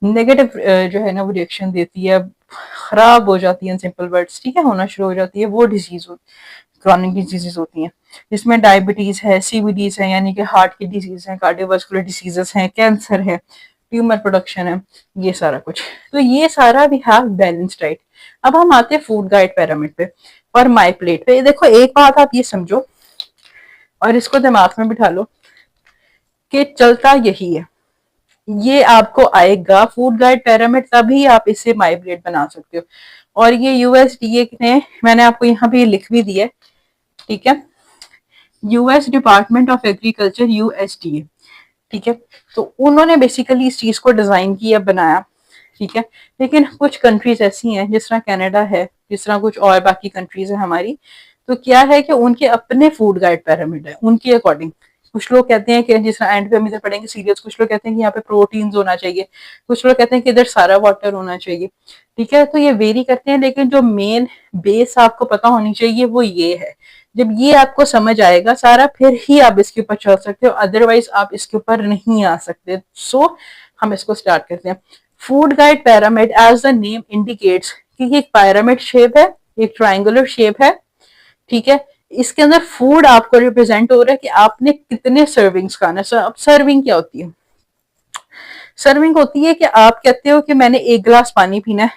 नेगेटिव जो है ना वो रिएक्शन देती है, खराब हो जाती है, सिंपल वर्ड्स, ठीक है, होना शुरू हो जाती है, वो डिजीज क्रॉनिक डिजीजेस होती हैं, जिसमें डायबिटीज है, सीवीडीज है यानी कि हार्ट की डिजीज है, कार्डियोवास्कुलर डिजीजेस हैं, कैंसर है, ट्यूमर प्रोडक्शन है, ये सारा कुछ। तो ये सारा वी हैव बैलेंस डाइट। अब हम आते हैं फूड गाइड पिरामिड पे और माई प्लेट पे। देखो एक बात आप ये समझो और इसको दिमाग में बिठा लो कि चलता यही है, ये आपको आएगा फूड गाइड पिरामिड, तभी आप इससे माई प्लेट बना सकते हो। और ये यूएसडीए ने, मैंने आपको यहाँ पे लिख भी दिया है, ठीक है, US department of agriculture, USDA, ठीक है। तो उन्होंने बेसिकली इस चीज को डिजाइन किया, बनाया, ठीक है। लेकिन कुछ कंट्रीज ऐसी हैं जिस तरह कनाडा है, जिस तरह कुछ और बाकी कंट्रीज है हमारी, तो क्या है कि उनके अपने फूड गाइड पिरामिड है उनके अकॉर्डिंग। कुछ लोग कहते हैं कि जिस तरह एंड पे हम इधर पढ़ेंगे सीरियल्स, कुछ लोग कहते हैं कि यहाँ पे प्रोटीन्स होना चाहिए, कुछ लोग कहते हैं कि इधर सारा वाटर होना चाहिए, ठीक है। तो ये वेरी करते हैं, लेकिन जो मेन बेस आपको पता होनी चाहिए वो ये है। जब ये आपको समझ आएगा सारा, फिर ही आप इसके ऊपर चल सकते हो, अदरवाइज आप इसके ऊपर नहीं आ सकते। सो हम इसको स्टार्ट करते हैं। Food guide pyramid as the name indicates कि एक पिरामिड शेप है, एक ट्राइंगुलर शेप है, ठीक है। इसके अंदर फूड आपको रिप्रेजेंट हो रहा है कि आपने कितने सर्विंग्स खाना है। अब सर्विंग क्या होती है? सर्विंग होती है कि आप कहते हो कि मैंने 1 गिलास पानी पीना है।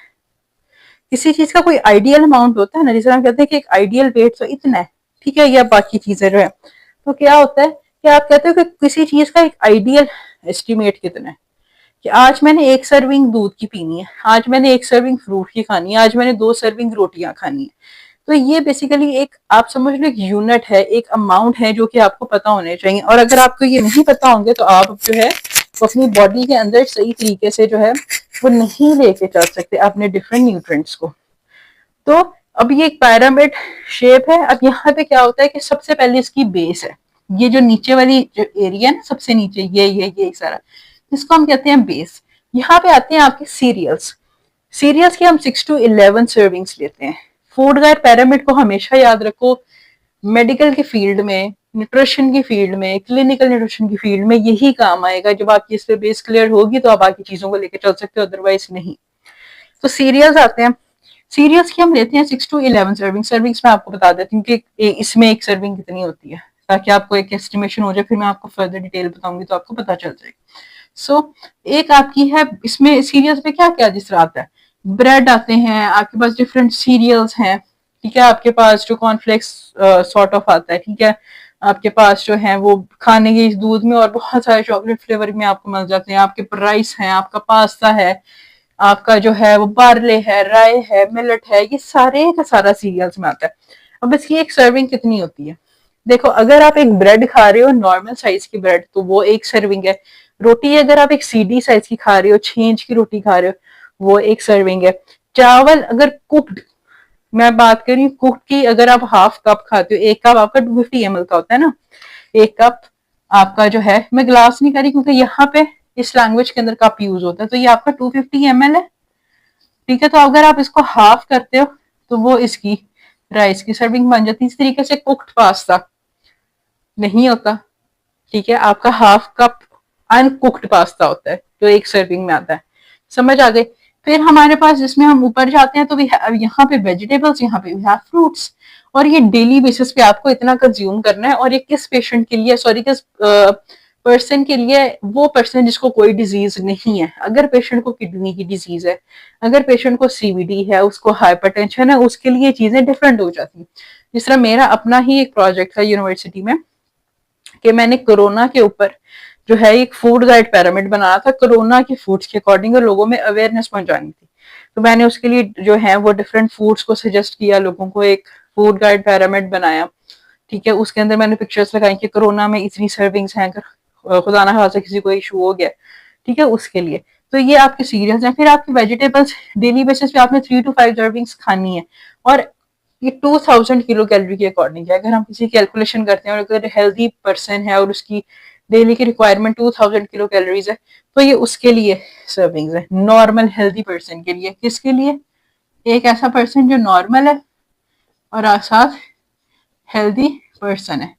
किसी चीज का कोई आइडियल अमाउंट होता है ना, जिसे हम कहते हैं कि एक आइडियल वेट तो इतना है, ठीक है, या बाकी चीजें जो है। तो क्या होता है कि आप कहते हो कि किसी चीज का एक आइडियल एस्टिमेट कितना है, कि आज मैंने 1 सर्विंग दूध की पीनी है, आज मैंने 1 सर्विंग फ्रूट की खानी है, आज मैंने 2 सर्विंग रोटियां खानी है। तो ये बेसिकली एक आप समझ लो एक यूनिट है, एक अमाउंट है जो कि आपको पता होने चाहिए। और अगर आपको ये नहीं पता होंगे तो आप जो है वो अपनी बॉडी के अंदर सही तरीके से जो है वो नहीं लेके चल सकते अपने डिफरेंट न्यूट्रिएंट्स को। तो अब ये एक पिरामिड शेप है। अब यहाँ पे क्या होता है कि सबसे पहले इसकी बेस है, ये जो नीचे वाली जो एरिया है सबसे नीचे, ये सारा, इसको हम कहते हैं बेस। यहाँ पे आते हैं आपके सीरियल्स। सीरियल्स की हम 6 to 11 सर्विंग्स लेते हैं। फूड गाइड पिरामिड को हमेशा याद रखो, मेडिकल के फील्ड में, न्यूट्रिशन की फील्ड में, क्लिनिकल न्यूट्रिशन की फील्ड में यही काम आएगा। जब आपकी इस पे बेस क्लियर होगी तो आप बाकी चीजों को लेकर चल सकते हो, अदरवाइज नहीं। तो सीरियल्स आते हैं। सीरियल्स की हम लेते हैं 6 to 11 सर्विंग। सर्विंग्स में आपको बता देती हूँ कि इसमें एक सर्विंग कितनी होती है, ताकि आपको एक एस्टिमेशन हो जाए, फिर मैं आपको फर्दर डिटेल बताऊंगी तो आपको पता चल जाएगा। सो एक आपकी है इसमें सीरियल्स में क्या क्या जिस तरह आता है, ब्रेड आते हैं आपके पास, डिफरेंट सीरियल्स हैं, ठीक है। आपके पास जो कॉर्नफ्लेक्स सॉर्ट ऑफ आता है, ठीक है। आपके पास जो है वो खाने के इस दूध में और बहुत सारे चॉकलेट फ्लेवर में आपको मिल जाते हैं। आपके राइस है, आपका पास्ता है, आपका जो है वो बार्ले है, राय है, मिलेट है, ये सारे का सारा सीरियल्स में आता है। अब इसकी एक सर्विंग कितनी होती है? देखो अगर आप एक ब्रेड खा रहे हो नॉर्मल साइज की ब्रेड, तो वो 1 सर्विंग है। रोटी अगर आप एक सीडी साइज की खा रहे हो, 6 इंच की रोटी खा रहे हो, वो 1 सर्विंग है। चावल अगर कुक्ड, मैं बात कर रही हूँ कुक्ड की, अगर आप हाफ कप खाते हो, 1 कप आपका 250 ml का होता है ना, 1 कप आपका जो है, मैं ग्लास नहीं कर रही क्योंकि यहाँ पे इस लैंग्वेज के अंदर कप यूज होता है, तो ये आपका 250 ml है, ठीक है। तो अगर आप इसको हाफ करते हो तो वो इसकी राइस की सर्विंग बन जाती है। इस तरीके से कुक्ड पास्ता नहीं होता, ठीक है, आपका हाफ कप अनकुक्ड पास्ता होता है जो 1 सर्विंग में आता है। समझ आ गई? फिर हमारे पास जिसमें हम ऊपर जाते हैं तो यहाँ पे वेजिटेबल्स, यहाँ पे वी हैव फ्रूट्स। और ये डेली बेसिस पे आपको इतना कंज्यूम करना है। और ये किस पेशेंट के लिए, सॉरी किस पर्सन के लिए, वो पर्सन जिसको कोई डिजीज नहीं है। अगर पेशेंट को किडनी की डिजीज है, अगर पेशेंट को सीवीडी है, उसको हाइपरटेंशन है, उसके लिए चीजें डिफरेंट हो जाती हैं। जिस तरह मेरा अपना ही एक प्रोजेक्ट था यूनिवर्सिटी में कि मैंने कोरोना के ऊपर जो है एक फूड गाइड पिरामिड बनाया था कोरोना के फूड्स के अकॉर्डिंग, और लोगों में अवेयरनेस पहुंचानी थी। तो मैंने उसके लिए जो है वो डिफरेंट फूड्स को सजेस्ट किया लोगों को, एक फूड गाइड पिरामिड बनाया। ठीक है, उसके अंदर मैंने पिक्चर्स लगाई कि कोरोना में इतनी सर्विंग्स हैं, अगर खुदा ना खासा किसी को इशू हो गया, ठीक है, उसके लिए। तो ये आपके सीरियल्स हैं। फिर आपकी वेजिटेबल्स डेली बेसिस पे आपने 3 to 5 सर्विंग्स खानी है। और ये 2000 किलो कैलोरी के अकॉर्डिंग है। अगर हम किसी कैलकुलेशन करते हैं और अगर हेल्दी पर्सन है और उसकी डेली की रिक्वायरमेंट 2000 किलो कैलोरीज है, तो ये उसके लिए सर्विंग्स है, नॉर्मल हेल्दी पर्सन के लिए। किसके लिए? एक ऐसा पर्सन जो नॉर्मल है और साथ हेल्दी पर्सन है।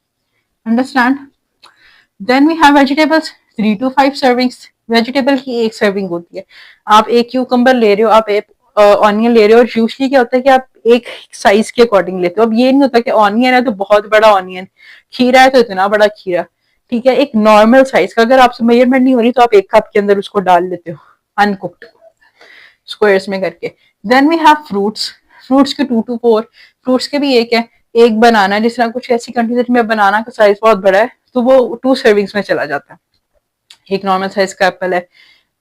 Understand? Then we have vegetables, 3 to 5 servings. Vegetable की एक सर्विंग होती है। आप एक क्यूकम्बर ले रहे हो, आप एक ऑनियन ले रहे हो, और यूजली क्या होता है कि आप एक साइज के अकॉर्डिंग लेते हो। अब ये नहीं होता कि ऑनियन है तो बहुत बड़ा ऑनियन, खीरा है तो इतना बड़ा खीरा। ठीक है, एक नॉर्मल साइज का, अगर आपसे मेजरमेंट नहीं हो रही तो आप एक कप के अंदर उसको डाल लेते हो अनकुक्ड, स्क्वायर्स में करके। Then we have fruits. Fruits के 2 to 4, फ्रूट्स के भी एक है। एक बनाना, जिस तरह कुछ ऐसी कंट्रीज में बनाना का साइज बहुत बड़ा है तो वो 2 सर्विंग्स में चला जाता है। एक नॉर्मल साइज का एप्पल है।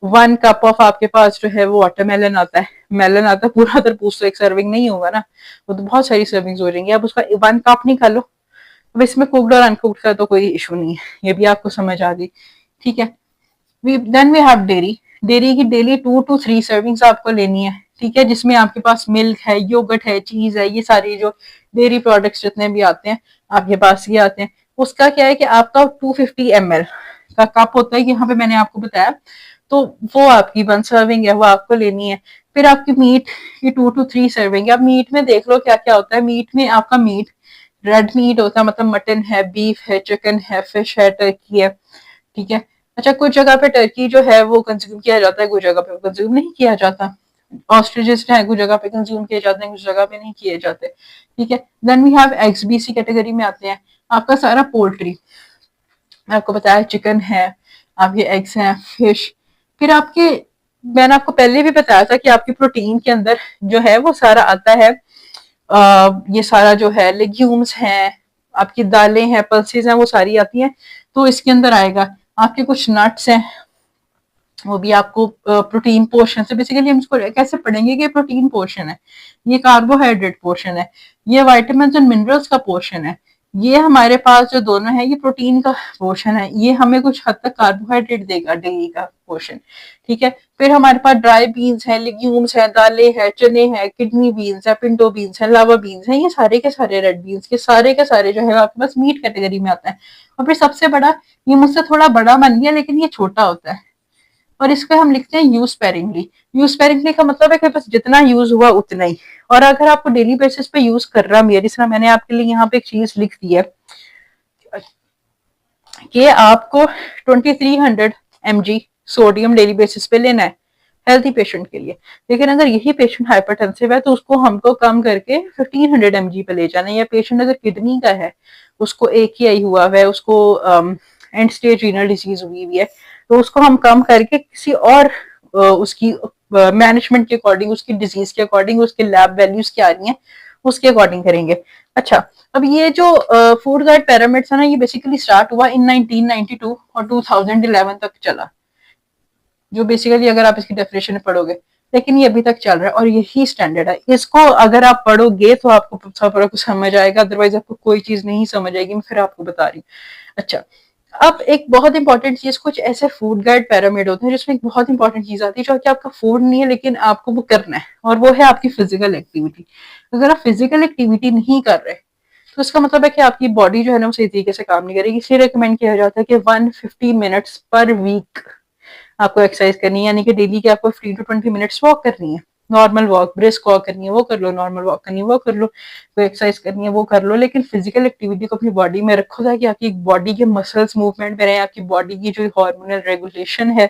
1 कप ऑफ आपके पास जो है वो वाटरमेलन आता है, मेलन आता है पूरा तरबूज, तो एक सर्विंग नहीं होगा ना, वो तो बहुत सारी सर्विंग्स हो जाएंगी। आप उसका 1 कप नहीं खा लो। अब इसमें कुक्ड और अनकुक्ड का तो कोई इशू नहीं है, ये भी आपको समझ आ गई। ठीक है, then we have dairy. Dairy की डेली 2 to 3 सर्विंग्स आपको लेनी है। ठीक है, जिसमें आपके पास मिल्क है, योगर्ट है, चीज है, ये सारी जो डेयरी प्रोडक्ट्स जितने भी आते हैं आपके पास ये आते हैं। उसका क्या है कि आपका 250 ml का कप होता है, यहाँ पे मैंने आपको बताया। तो वो आपकी 1 सर्विंग है, वो आपको लेनी है। फिर आपकी मीट की 2 to 3 सर्विंग है। अब मीट में देख लो क्या क्या होता है। मीट में आपका मीट रेड मीट होता है, मतलब मटन है, बीफ है, चिकन है, फिश है, टर्की है। ठीक है, अच्छा, कुछ जगह पे टर्की जो है वो कंज्यूम किया जाता है, कुछ जगह पे कंज्यूम नहीं किया जाता। ऑस्ट्रिचेस है, कुछ जगह पे कंज्यूम किए जाते हैं, कुछ जगह पे नहीं किए जाते। ठीक है, देन वी हैव एग्स, भी इसी कैटेगरी में आते हैं। आपका सारा पोल्ट्री, आपको बताया चिकन है, आपके एग्स हैं, फिश। फिर आपके, मैंने आपको पहले भी बताया था कि आपकी प्रोटीन के अंदर जो है वो सारा आता है। ये सारा जो है लेग्यूम्स हैं, आपकी दालें हैं, पल्सेस हैं, वो सारी आती हैं। तो इसके अंदर आएगा आपके कुछ नट्स हैं, वो भी आपको प्रोटीन पोर्शन से, बेसिकली हम इसको कैसे पढ़ेंगे कि प्रोटीन पोर्शन है, ये कार्बोहाइड्रेट पोर्शन है, ये वाइटामिन एंड मिनरल्स का पोर्शन है। ये हमारे पास जो दोनों है ये प्रोटीन का पोर्शन है, ये हमें कुछ हद तक कार्बोहाइड्रेट देगा, डेली का पोर्शन। ठीक है, फिर हमारे पास ड्राई बीन्स है, लिग्यूम्स है, दालें है, चने हैं, किडनी बीन्स है, पिंटो बीन्स है, लावा बीन्स है, ये सारे के सारे रेड बीन्स के सारे जो है आपके पास मीट कैटेगरी में आता है। और फिर सबसे बड़ा, ये मुझसे थोड़ा बड़ा बन गया लेकिन ये छोटा होता है, और इसको हम लिखते हैं यूज स्पेरिंगली। यूज स्पेरिंगली का मतलब है कि बस जितना यूज हुआ उतना ही। और अगर आपको डेली बेसिस पे यूज कर रहा है, जिस तरह मैंने आपके लिए यहाँ पे एक चीज लिख दी है कि आपको 2300 mg सोडियम डेली बेसिस पे लेना है हेल्थी पेशेंट के लिए। लेकिन अगर यही पेशेंट हाइपरटेंसिव है तो उसको हमको कम करके 1500 mg पे ले जाना है। या पेशेंट अगर किडनी का है, उसको AKI हुआ है, उसको एंड स्टेज रीनल डिजीज हुई हुई है, तो उसको हम कम करके किसी और उसकी मैनेजमेंट के अकॉर्डिंग, उसकी डिजीज के अकॉर्डिंग, उसके लैब वैल्यूज क्या आ रही हैं उसके अकॉर्डिंग करेंगे। अच्छा, अब ये जो फूड गाइड पिरामिड्स है ना, ये बेसिकली स्टार्ट हुआ इन 1992 और 2011 तक चला, जो बेसिकली अगर आप इसकी डेफिनेशन पढ़ोगे, लेकिन ये अभी तक चल रहा है और यही स्टैंडर्ड है। इसको अगर आप पढ़ोगे तो आपको सब कुछ समझ आएगा, अदरवाइज आपको कोई चीज नहीं समझ आएगी, मैं फिर आपको बता रही हूँ। अच्छा, अब एक बहुत इंपॉर्टेंट चीज, कुछ ऐसे फूड गाइड पिरामिड होते हैं जिसमें एक बहुत इंपॉर्टेंट चीज आती है जो कि आपका फूड नहीं है लेकिन आपको वो करना है, और वो है आपकी फिजिकल एक्टिविटी। अगर आप फिजिकल एक्टिविटी नहीं कर रहे तो इसका मतलब है कि आपकी बॉडी जो है ना वो सही तरीके से काम नहीं करेगी। इसलिए रिकमेंड किया जाता है कि 150 मिनट्स पर वीक आपको एक्सरसाइज करनी है, यानी कि डेली के आपको 15 to 20 मिनट्स वॉक करनी है। नॉर्मल वॉक, ब्रिस्क वॉक करनी है वो कर लो, नॉर्मल वॉक करनी है वो कर लो, कोई एक्सरसाइज करनी है वो कर लो, लेकिन फिजिकल एक्टिविटी को अपनी बॉडी में रखो ताकि आपकी बॉडी के मसल्स मूवमेंट में रहे, आपकी बॉडी की जो हार्मोनल रेगुलेशन है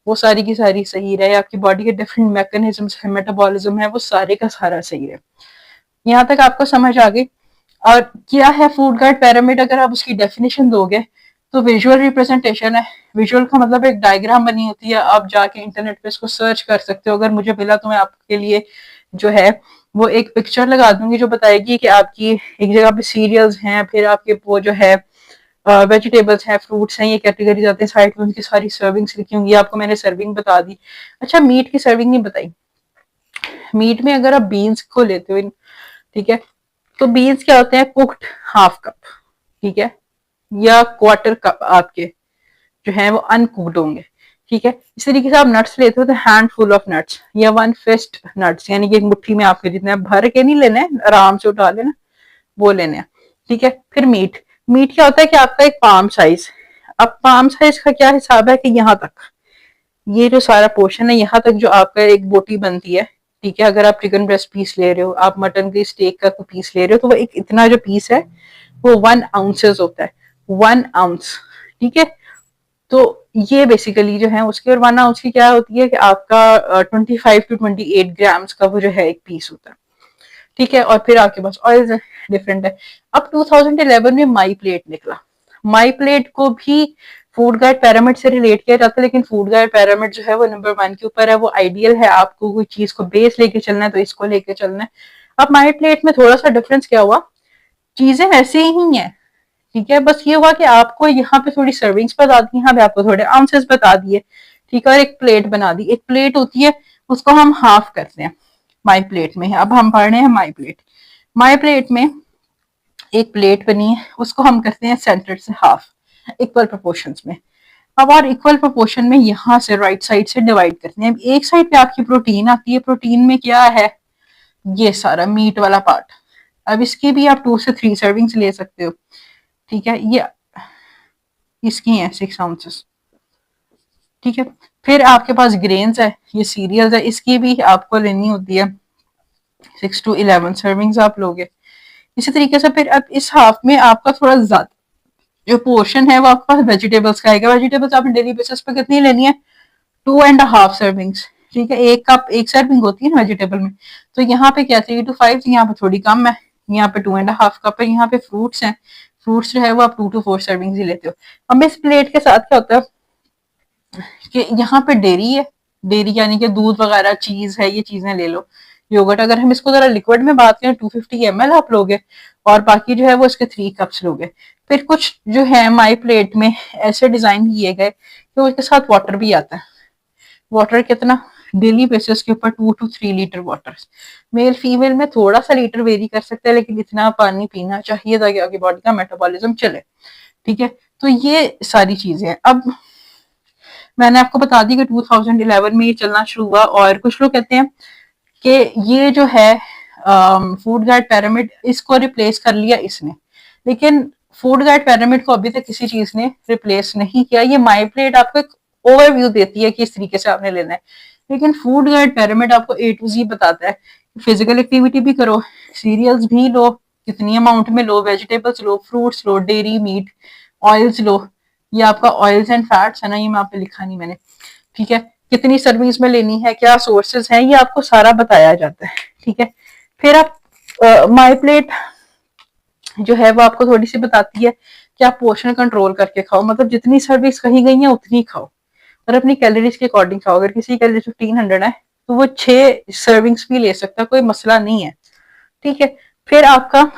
वो सारी की सारी सही रहे, आपकी बॉडी के डिफरेंट मैकेनिज्म्स है, मेटाबॉलिज्म है, वो सारे का सारा सही रहे। यहाँ तक आपको समझ आ गई। और क्या है फूड गाइड पिरामिड, अगर आप उसकी डेफिनेशन दोगे तो विजुअल रिप्रेजेंटेशन है। विजुअल का मतलब एक डायग्राम बनी होती है, आप जाके इंटरनेट पे इसको सर्च कर सकते हो। अगर मुझे मिला तो मैं आपके लिए जो है वो एक पिक्चर लगा दूंगी जो बताएगी कि आपकी एक जगह पे सीरियल्स हैं, फिर आपके वो जो है वेजिटेबल्स हैं, फ्रूट्स हैं, ये कैटेगरीज आते हैं, साइड में उनकी सारी सर्विंग्स लिखी होंगी। आपको मैंने सर्विंग बता दी। अच्छा, मीट की सर्विंग नहीं बताई। मीट में अगर आप बीन्स को लेते हो, ठीक है, तो बीन्स क्या होते हैं, कुक्ड हाफ कप, ठीक है, या क्वार्टर कप आपके जो है वो अनकुक्ड होंगे, ठीक है। इस तरीके से आप नट्स लेते हो तो हैंड फुल ऑफ नट्स या वन फिस्ट नट्स, यानी कि एक मुट्ठी में आपके जितने भर के नहीं लेने, आराम से उठा लेना, वो लेने हैं, ठीक है। फिर मीट, मीट क्या होता है कि आपका एक पाम साइज, अब पाम साइज का क्या हिसाब है कि यहाँ तक, ये जो सारा पोर्शन है यहाँ तक जो आपका एक बोटी बनती है, ठीक है। अगर आप चिकन ब्रेस्ट पीस ले रहे हो, आप मटन की स्टेक का पीस ले रहे हो, तो वो एक इतना जो पीस है वो 1 आउंसेस होता है, 1 आउंस, ठीक है। तो ये बेसिकली जो है उसके, और 1 आउंस की क्या होती है कि आपका 25 to 28 ग्राम्स का वो जो है एक पीस होता है, ठीक है। और फिर आपके पास ऑयल डिफरेंट है। अब 2011 में माई प्लेट निकला। माई प्लेट को भी फूड गाइड पिरामिड से रिलेट किया जाता है, लेकिन फूड गाइड पिरामिड जो है वो नंबर 1 के ऊपर है, वो आइडियल है। आपको कोई चीज को बेस लेके चलना है तो इसको लेके चलना है। अब माई प्लेट में थोड़ा सा डिफरेंस क्या हुआ, चीजें वैसे ही हैं, ठीक है, बस ये हुआ कि आपको यहाँ पे थोड़ी सर्विंग्स बता दी, यहाँ पे आपको थोड़े आंसर्स बता दिए, ठीक है, और एक प्लेट बना दी। एक प्लेट होती है उसको हम हाफ करते हैं माई प्लेट में। अब हम पढ़ रहे हैं माई प्लेट। माई प्लेट में एक प्लेट बनी है, उसको हम करते हैं सेंटर से हाफ, इक्वल प्रोपोर्शंस में। अब और इक्वल प्रोपोर्शन में यहाँ से राइट साइड से डिवाइड करते हैं। एक साइड पे आपकी प्रोटीन आती है, प्रोटीन में क्या है, ये सारा मीट वाला पार्ट। अब इसकी भी आप 2 से 3 सर्विंग्स ले सकते हो, ठीक है। ये इसकी है 6 आउंसेस, ठीक है। फिर आपके पास ग्रेन्स है, ये सीरियल्स है, इसकी भी आपको लेनी होती है 6 to 11 सर्विंग्स आप लोगे। इसी तरीके से फिर अब इस हाफ में आपका थोड़ा ज्यादा जो पोर्शन है वो आपके पास वेजिटेबल्स का आएगा। वेजिटेबल्स आपने डेली बेसिस पे कितनी लेनी है, 2.5 सर्विंग्स, ठीक है। एक कप एक सर्विंग होती है ना वेजिटेबल में, तो यहाँ पे क्या 3 to 5, यहाँ पे थोड़ी कम है, यहाँ पे 2.5 कप है। यहाँ पे फ्रूट्स हैं, फ्रूट्स जो है वो आप 2 to 4 सर्विंग्स ही लेते हो। अब इस प्लेट के साथ क्या होता है कि यहाँ पे डेयरी है, डेयरी यानी कि दूध वगैरह, चीज है, ये चीजें ले लो। योगर्ट अगर हम इसको जरा लिक्विड में बात करें 250 ml आप लोगे, और बाकी जो है वो इसके 3 कप्स लोगे। फिर कुछ जो है माई प्लेट में ऐसे डिजाइन किए गए कि उसके साथ वाटर भी आता है। वाटर कितना, डेली बेसिस के ऊपर 2 to 3 litre water. Male female में थोड़ा सा लीटर वेरी कर सकता है, लेकिन इतना पानी पीना चाहिए ताकि आपकी बॉडी का मेटाबॉलिज्म चले, ठीक है। तो ये सारी चीजें हैं। अब मैंने आपको बता दी कि 2011 में ये चलना शुरू हुआ, और कुछ लोग कहते हैं कि ये जो है फूड गाइड पिरामिड, इसको रिप्लेस कर लिया इसने, लेकिन फूड गाइड पिरामिड को अभी तक किसी चीज ने रिप्लेस नहीं किया। ये माई प्लेट आपको एक ओवरव्यू देती है कि इस तरीके से आपने लेना है, लेकिन फूड गाइड पिरामिड आपको A to Z बताता है। फिजिकल एक्टिविटी भी करो, सीरियल्स भी लो, कितनी अमाउंट में लो, वेजिटेबल्स लो, फ्रूट्स लो, डेयरी, मीट, ऑयल्स लो। ये आपका ऑयल्स एंड फैट्स है ना, ये मैं आप पे लिखा नहीं मैंने, ठीक है। कितनी सर्विंग्स में लेनी है, क्या सोर्सेज हैं, ये आपको सारा बताया जाता है, ठीक है। फिर आप माई प्लेट जो है वो आपको थोड़ी सी बताती है कि आप पोर्शन कंट्रोल करके खाओ, मतलब जितनी सर्विस कही गई है उतनी खाओ, और अपनी कैलोरीज के अकॉर्डिंग खाओ। अगर किसी की कैलोरी 1500 है तो वो 6 सर्विंग्स भी ले सकता है, कोई मसला नहीं है, ठीक है। फिर आपका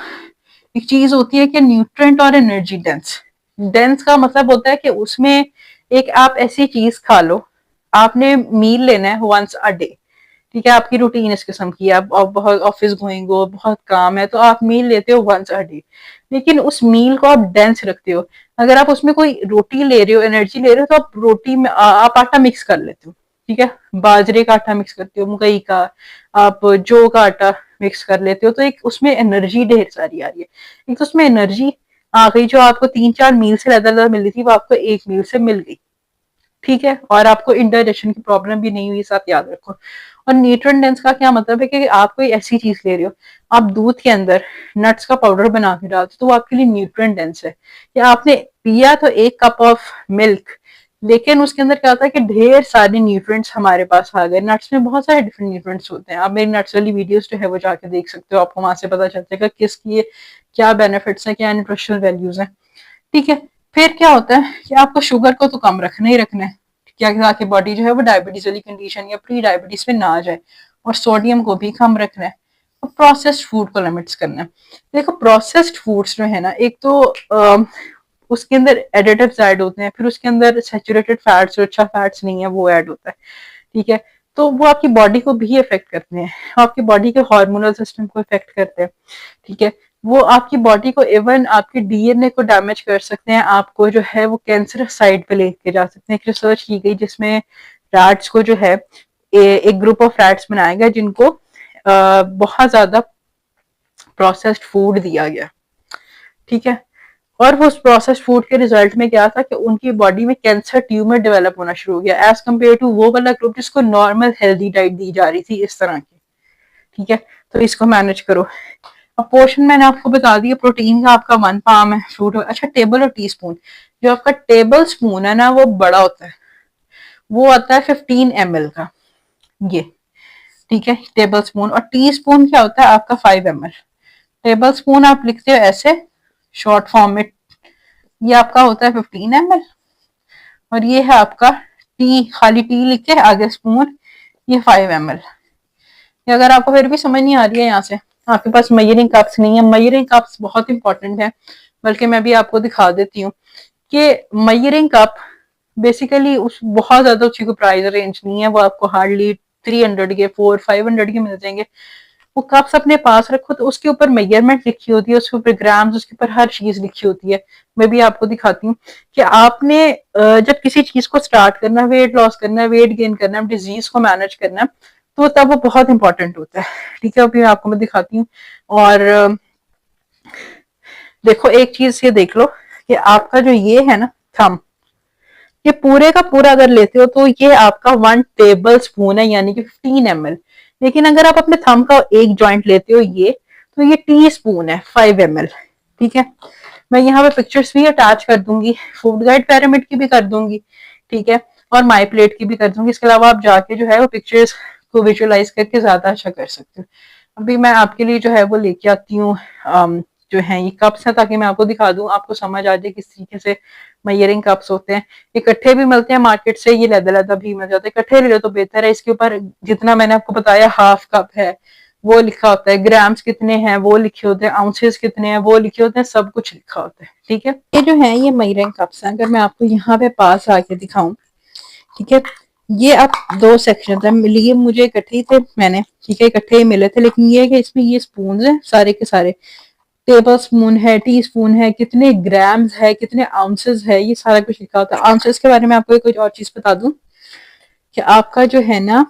एक चीज होती है कि न्यूट्रिएंट और एनर्जी डेंस। डेंस का मतलब होता है कि उसमें एक आप ऐसी चीज खा लो, आपने मील लेना है वंस अ डे, ठीक है। आपकी रूटीन इस किस्म की है, आप बहुत ऑफिस गोइंग हो, बहुत काम है, तो आप मील लेते हो वंस अ डे, लेकिन उस मील को आप डेंस रखते हो। अगर आप उसमें कोई रोटी ले रहे हो, एनर्जी ले रहे हो, तो आप रोटी में आप आटा मिक्स कर लेते हो, ठीक है। बाजरे का आटा मिक्स करते हो, मकई का, आप जौ का आटा मिक्स कर लेते हो, तो एक उसमें एनर्जी ढेर सारी आ रही है। एक तो उसमें एनर्जी आ गई जो आपको 3-4 मील से ज्यादा मिल रही थी, वो आपको एक मील से मिल गई, ठीक है। और आपको इंडाइजेशन की प्रॉब्लम भी नहीं हुई, साथ याद रखो। और न्यूट्रिएंट डेंस का क्या मतलब है कि आप कोई ऐसी चीज ले रहे हो, आप दूध के अंदर नट्स का पाउडर बना के डालते हो, तो वो आपके लिए न्यूट्रिएंट डेंस है। या आपने पिया तो 1 कप ऑफ मिल्क, लेकिन उसके अंदर क्या होता है कि ढेर सारे न्यूट्रिएंट्स हमारे पास आ गए। नट्स में बहुत सारे डिफरेंट न्यूट्रिएंट्स होते हैं। आप मेरी नट्स वाली वीडियोस जो है वो जाके देख सकते हो, आपको वहां से पता चल जाएगा किसकी क्या बेनिफिट्स हैं, क्या न्यूट्रिशनल वैल्यूज हैं। ठीक है। फिर क्या होता है कि आपको शुगर को तो कम रखना ही रखना है, क्या ताकि बॉडी जो है वो डायबिटीज वाली कंडीशन या प्री डायबिटीज में ना आ जाए, और सोडियम को भी कम रखना है, और प्रोसेस्ड फूड को लिमिट्स करना है। देखो प्रोसेस्ड फूड्स जो है ना, एक तो उसके अंदर एडिटिव्स ऐड होते हैं, फिर उसके अंदर सैचुरेटेड फैट्स जो अच्छा फैट्स नहीं है वो ऐड होता है। ठीक है। तो वो आपकी बॉडी को भी इफेक्ट करते हैं, आपकी बॉडी के हार्मोनल सिस्टम को इफेक्ट करते हैं। ठीक है। वो आपकी बॉडी को, इवन आपके डीएनए को डैमेज कर सकते हैं, आपको जो है वो कैंसर साइड पे लेके जा सकते हैं। एक रिसर्च की गई जिसमें रैट्स को जो है एक ग्रुप ऑफ रैट्स बनाया गया जिनको बहुत ज्यादा प्रोसेस्ड फूड दिया गया। ठीक है। और वो उस प्रोसेस्ड फूड के रिजल्ट में क्या था कि उनकी बॉडी में कैंसर ट्यूमर डेवलप होना शुरू हो गया, एज कम्पेयर टू वो वाला ग्रुप जिसको नॉर्मल हेल्दी डाइट दी जा रही थी इस तरह की। ठीक है। तो इसको मैनेज करो। अब पोर्शन मैंने आपको बता दिया, प्रोटीन का आपका 1 पाम है, फ्रूट। अच्छा, टेबल और टी स्पून, जो आपका टेबल स्पून है ना वो बड़ा होता है, वो आता है 15 ml का, ये। ठीक है, टेबल स्पून। और टी स्पून क्या होता है आपका 5 ml। टेबल स्पून आप लिखते हो ऐसे शॉर्ट फॉर्म में, ये आपका होता है 15 ml, और ये है आपका टी, खाली टी लिख के आगे स्पून, ये 5 ml। अगर आपको फिर भी समझ नहीं आ रही है यहाँ से, आपके पास मेजरिंग कप्स नहीं है, मेजरिंग कप्स बहुत इंपॉर्टेंट है, बल्कि मैं भी आपको दिखा देती हूँ कि मेजरिंग कप बेसिकली उस बहुत ज्यादा उसकी कोई प्राइस रेंज नहीं है, वो आपको हार्डली 300 के 400-500 के मिल जाएंगे। वो कप्स अपने पास रखो, तो उसके ऊपर मेजरमेंट लिखी होती है, उसके ऊपर ग्राम्स, उसके ऊपर हर चीज लिखी होती है। मैं भी आपको दिखाती हूँ कि आपने जब किसी चीज को स्टार्ट करना है, वेट लॉस करना है, वेट गेन करना है, डिजीज को मैनेज करना है, तो तब वो बहुत इंपॉर्टेंट होता है। ठीक है, अभी आपको मैं दिखाती हूँ। और देखो एक चीज ये देख लो कि आपका जो ये है ना थंब, ये पूरे का पूरा अगर लेते हो तो ये आपका 1 टेबल स्पून है, यानी कि 15 ml। लेकिन अगर आप अपने थंब का एक जॉइंट लेते हो ये, तो ये टी स्पून है 5 ml। ठीक है। मैं यहाँ पे पिक्चर्स भी अटैच कर दूंगी, फूड गाइड pyramid की भी कर दूंगी। ठीक है। और माई प्लेट की भी कर दूंगी। इसके अलावा आप जाके जो है वो पिक्चर्स को विजुअलाइज करके ज्यादा अच्छा कर सकते हो। अभी मैं आपके लिए जो है वो लेके आती हूँ जो है ये कप्स हैं, ताकि मैं आपको दिखा दूं, आपको समझ आ जाए किस तरीके से मेजरिंग कप्स होते हैं। इकट्ठे भी मिलते हैं मार्केट से, ये लदा भी मिल जाते हैं, इकट्ठे ले लो तो बेहतर है। इसके ऊपर जितना मैंने आपको बताया हाफ कप है वो लिखा होता है, ग्राम्स कितने हैं वो लिखे होते हैं, आउंसेस कितने हैं वो लिखे होते हैं, सब कुछ लिखा होता है। ठीक है। ये जो है ये मेजरिंग कप्स हैं। अगर मैं आपको यहाँ पे पास आके दिखाऊं, ठीक है, ये अब 2 सेक्शन है, लिए मुझे इकट्ठे ही थे मैंने, ठीक है, इकट्ठे ही मिले थे। लेकिन ये कि इसमें ये स्पून है सारे के सारे, टेबल स्पून है, टी स्पून है, कितने ग्राम्स है, कितने आउंसेस है, ये सारा कुछ लिखा होता है। आउंसेस के बारे में आपको एक और चीज बता दूं कि आपका जो है ना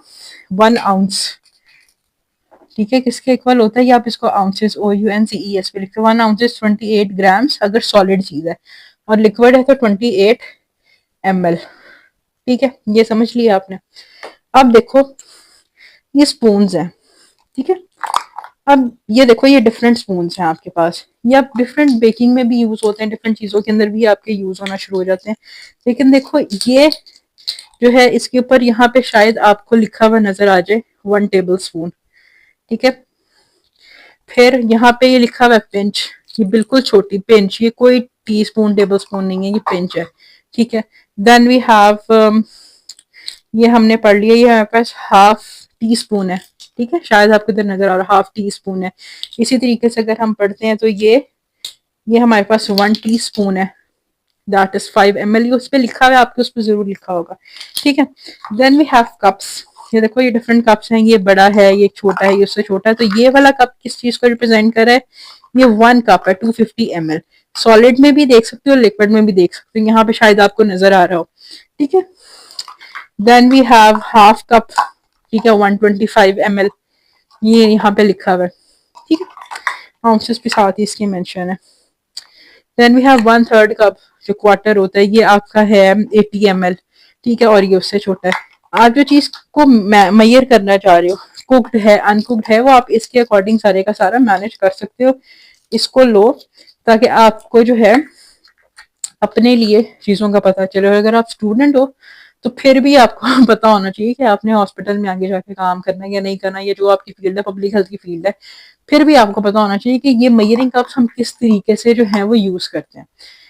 1 आउंस, ठीक है, किसके इक्वल होता है, ये आप इसको आउंसेस OUNCES पे लिखते हो। 1 आउंस 28 ग्राम्स अगर सॉलिड चीज है, और लिक्विड है तो 28 ml। ठीक है, ये समझ लिया आपने। अब देखो ये स्पून है, ठीक है। अब ये देखो ये डिफरेंट स्पून हैं आपके पास, ये आप डिफरेंट बेकिंग में भी यूज होते हैं, डिफरेंट चीजों के अंदर भी आपके यूज होना शुरू हो जाते हैं। लेकिन देखो ये जो है इसके ऊपर यहाँ पे शायद आपको लिखा हुआ नजर आ जाए 1 टेबल स्पून। ठीक है। फिर यहाँ पे ये लिखा हुआ है पिंच, ये बिल्कुल छोटी पिंच, ये कोई टी स्पून टेबल स्पून नहीं है, ये पिंच है। ठीक है। देन वी हैव ये हमने पढ़ लिया, ये हमारे पास हाफ टी स्पून है। ठीक है, शायद आपको इधर नजर आ रहा, हाफ टी स्पून है। इसी तरीके से अगर हम पढ़ते हैं तो ये हमारे पास 1 टीस्पून है, दैट इज 5 ml। उस पर लिखा हुआ है, आपके उस पर जरूर लिखा होगा। ठीक है। देन वी हैव कप्स, ये देखो ये डिफरेंट कप्स हैं, ये बड़ा है, ये छोटा है, ये उससे छोटा है। तो ये वाला कप किस चीज को रिप्रेजेंट कर रहा है, ये 1 कप है 250 ml। सॉलिड में भी देख सकते हो, लिक्विड में भी देख सकते हो, यहाँ पे शायद आपको नजर आ रहा हो। ठीक है। Then we have half cup, ठीक है, 125 ml, ये यहाँ पे लिखा हुआ है। ठीक है, आउंसेस भी साथ ही इसकी मेंशन है। देन वी हैव 1/3 कप, जो क्वार्टर होता है, ये आपका है 80 ml। ठीक है, और ये उससे छोटा है। आप जो चीज को मेजर करना चाह रहे हो, कुक्ड है अनकुक्ड है, वो आप इसके अकॉर्डिंग सारे का सारा मैनेज कर सकते हो। इसको लो ताकि आपको जो है अपने लिए चीज़ों का पता चले। और अगर आप स्टूडेंट हो तो फिर भी आपको पता होना चाहिए कि आपने हॉस्पिटल में आगे जाके काम करना है या नहीं करना, ये जो आपकी फील्ड है पब्लिक हेल्थ की फील्ड है, फिर भी आपको पता होना चाहिए कि ये मेजरिंग कप्स हम किस तरीके से जो है वो यूज करते हैं,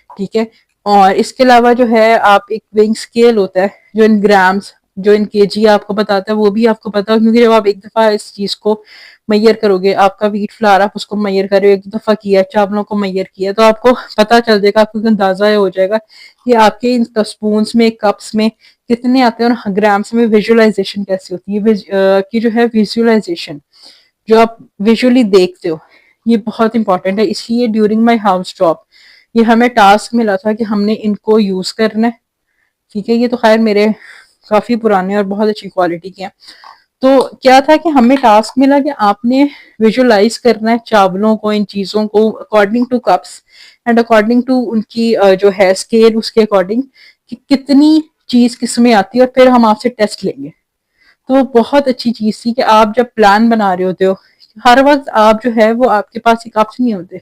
ठीक है। और इसके अलावा जो है आप एक वेइंग स्केल होता है जो इन ग्राम्स जो इन केजी आपको बताता है, वो भी आपको पता है, क्योंकि जब आप एक दफा इस चीज को मैयर करोगे, आपका व्हीट फ्लावर आप उसको मैयर कर रहे हो, एक दफा किया, चावलों को मैयर किया, तो आपको पता चल जाएगा, आपको अंदाजा हो जाएगा कि आपके इन स्पून में, कप्स में कितने आते हैं और ग्राम्स में। विजुअलाइजेशन कैसी होती है कि जो है विजुअलाइजेशन जो आप विजुअली देखते हो, ये बहुत इंपॉर्टेंट है। इसलिए ड्यूरिंग माय हाउस जॉब ये हमें टास्क मिला था कि हमने इनको यूज करना है, ठीक है। ये तो खैर मेरे काफी पुराने और बहुत अच्छी क्वालिटी के हैं। तो क्या था कि हमें टास्क मिला कि आपने विजुअलाइज करना है चावलों को, इन चीजों को according to cups and according to उनकी जो है स्केल, उसके अकॉर्डिंग कि कितनी चीज किसमें आती है, और फिर हम आपसे टेस्ट लेंगे। तो बहुत अच्छी चीज थी कि आप जब प्लान बना रहे होते हो, हर वक्त आप जो है वो आपके पास एक ऑप्शन नहीं होते,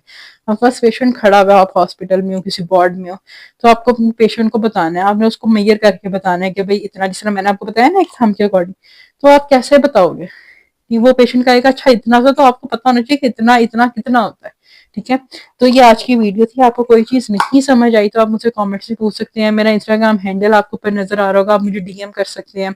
आपके पास पेशेंट खड़ा हुआ, आप हॉस्पिटल में हो, किसी वार्ड में हो, तो आपको अपने पेशेंट को बताना है, आपने उसको मेजर करके बताना है कि भाई इतना, जिस तरह मैंने आपको बताया ना एक थम के अकॉर्डिंग, तो आप कैसे बताओगे कि वो पेशेंट कहेगा अच्छा इतना सा, तो आपको पता होना चाहिए कि इतना इतना कितना होता है, ठीक है। तो ये आज की वीडियो थी। आपको कोई चीज नहीं समझ आई तो आप मुझसे कमेंट से पूछ सकते हैं। मेरा इंस्टाग्राम हैंडल आपको ऊपर नजर आ रहा होगा, आप मुझे डीएम कर सकते हैं।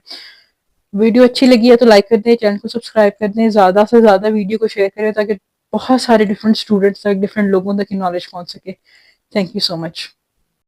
वीडियो अच्छी लगी है तो लाइक कर दें, चैनल को सब्सक्राइब कर दें, ज़्यादा से ज़्यादा वीडियो को शेयर करें ताकि बहुत सारे डिफरेंट स्टूडेंट्स तक, डिफरेंट लोगों तक की नॉलेज पहुंच सके। Thank you so much.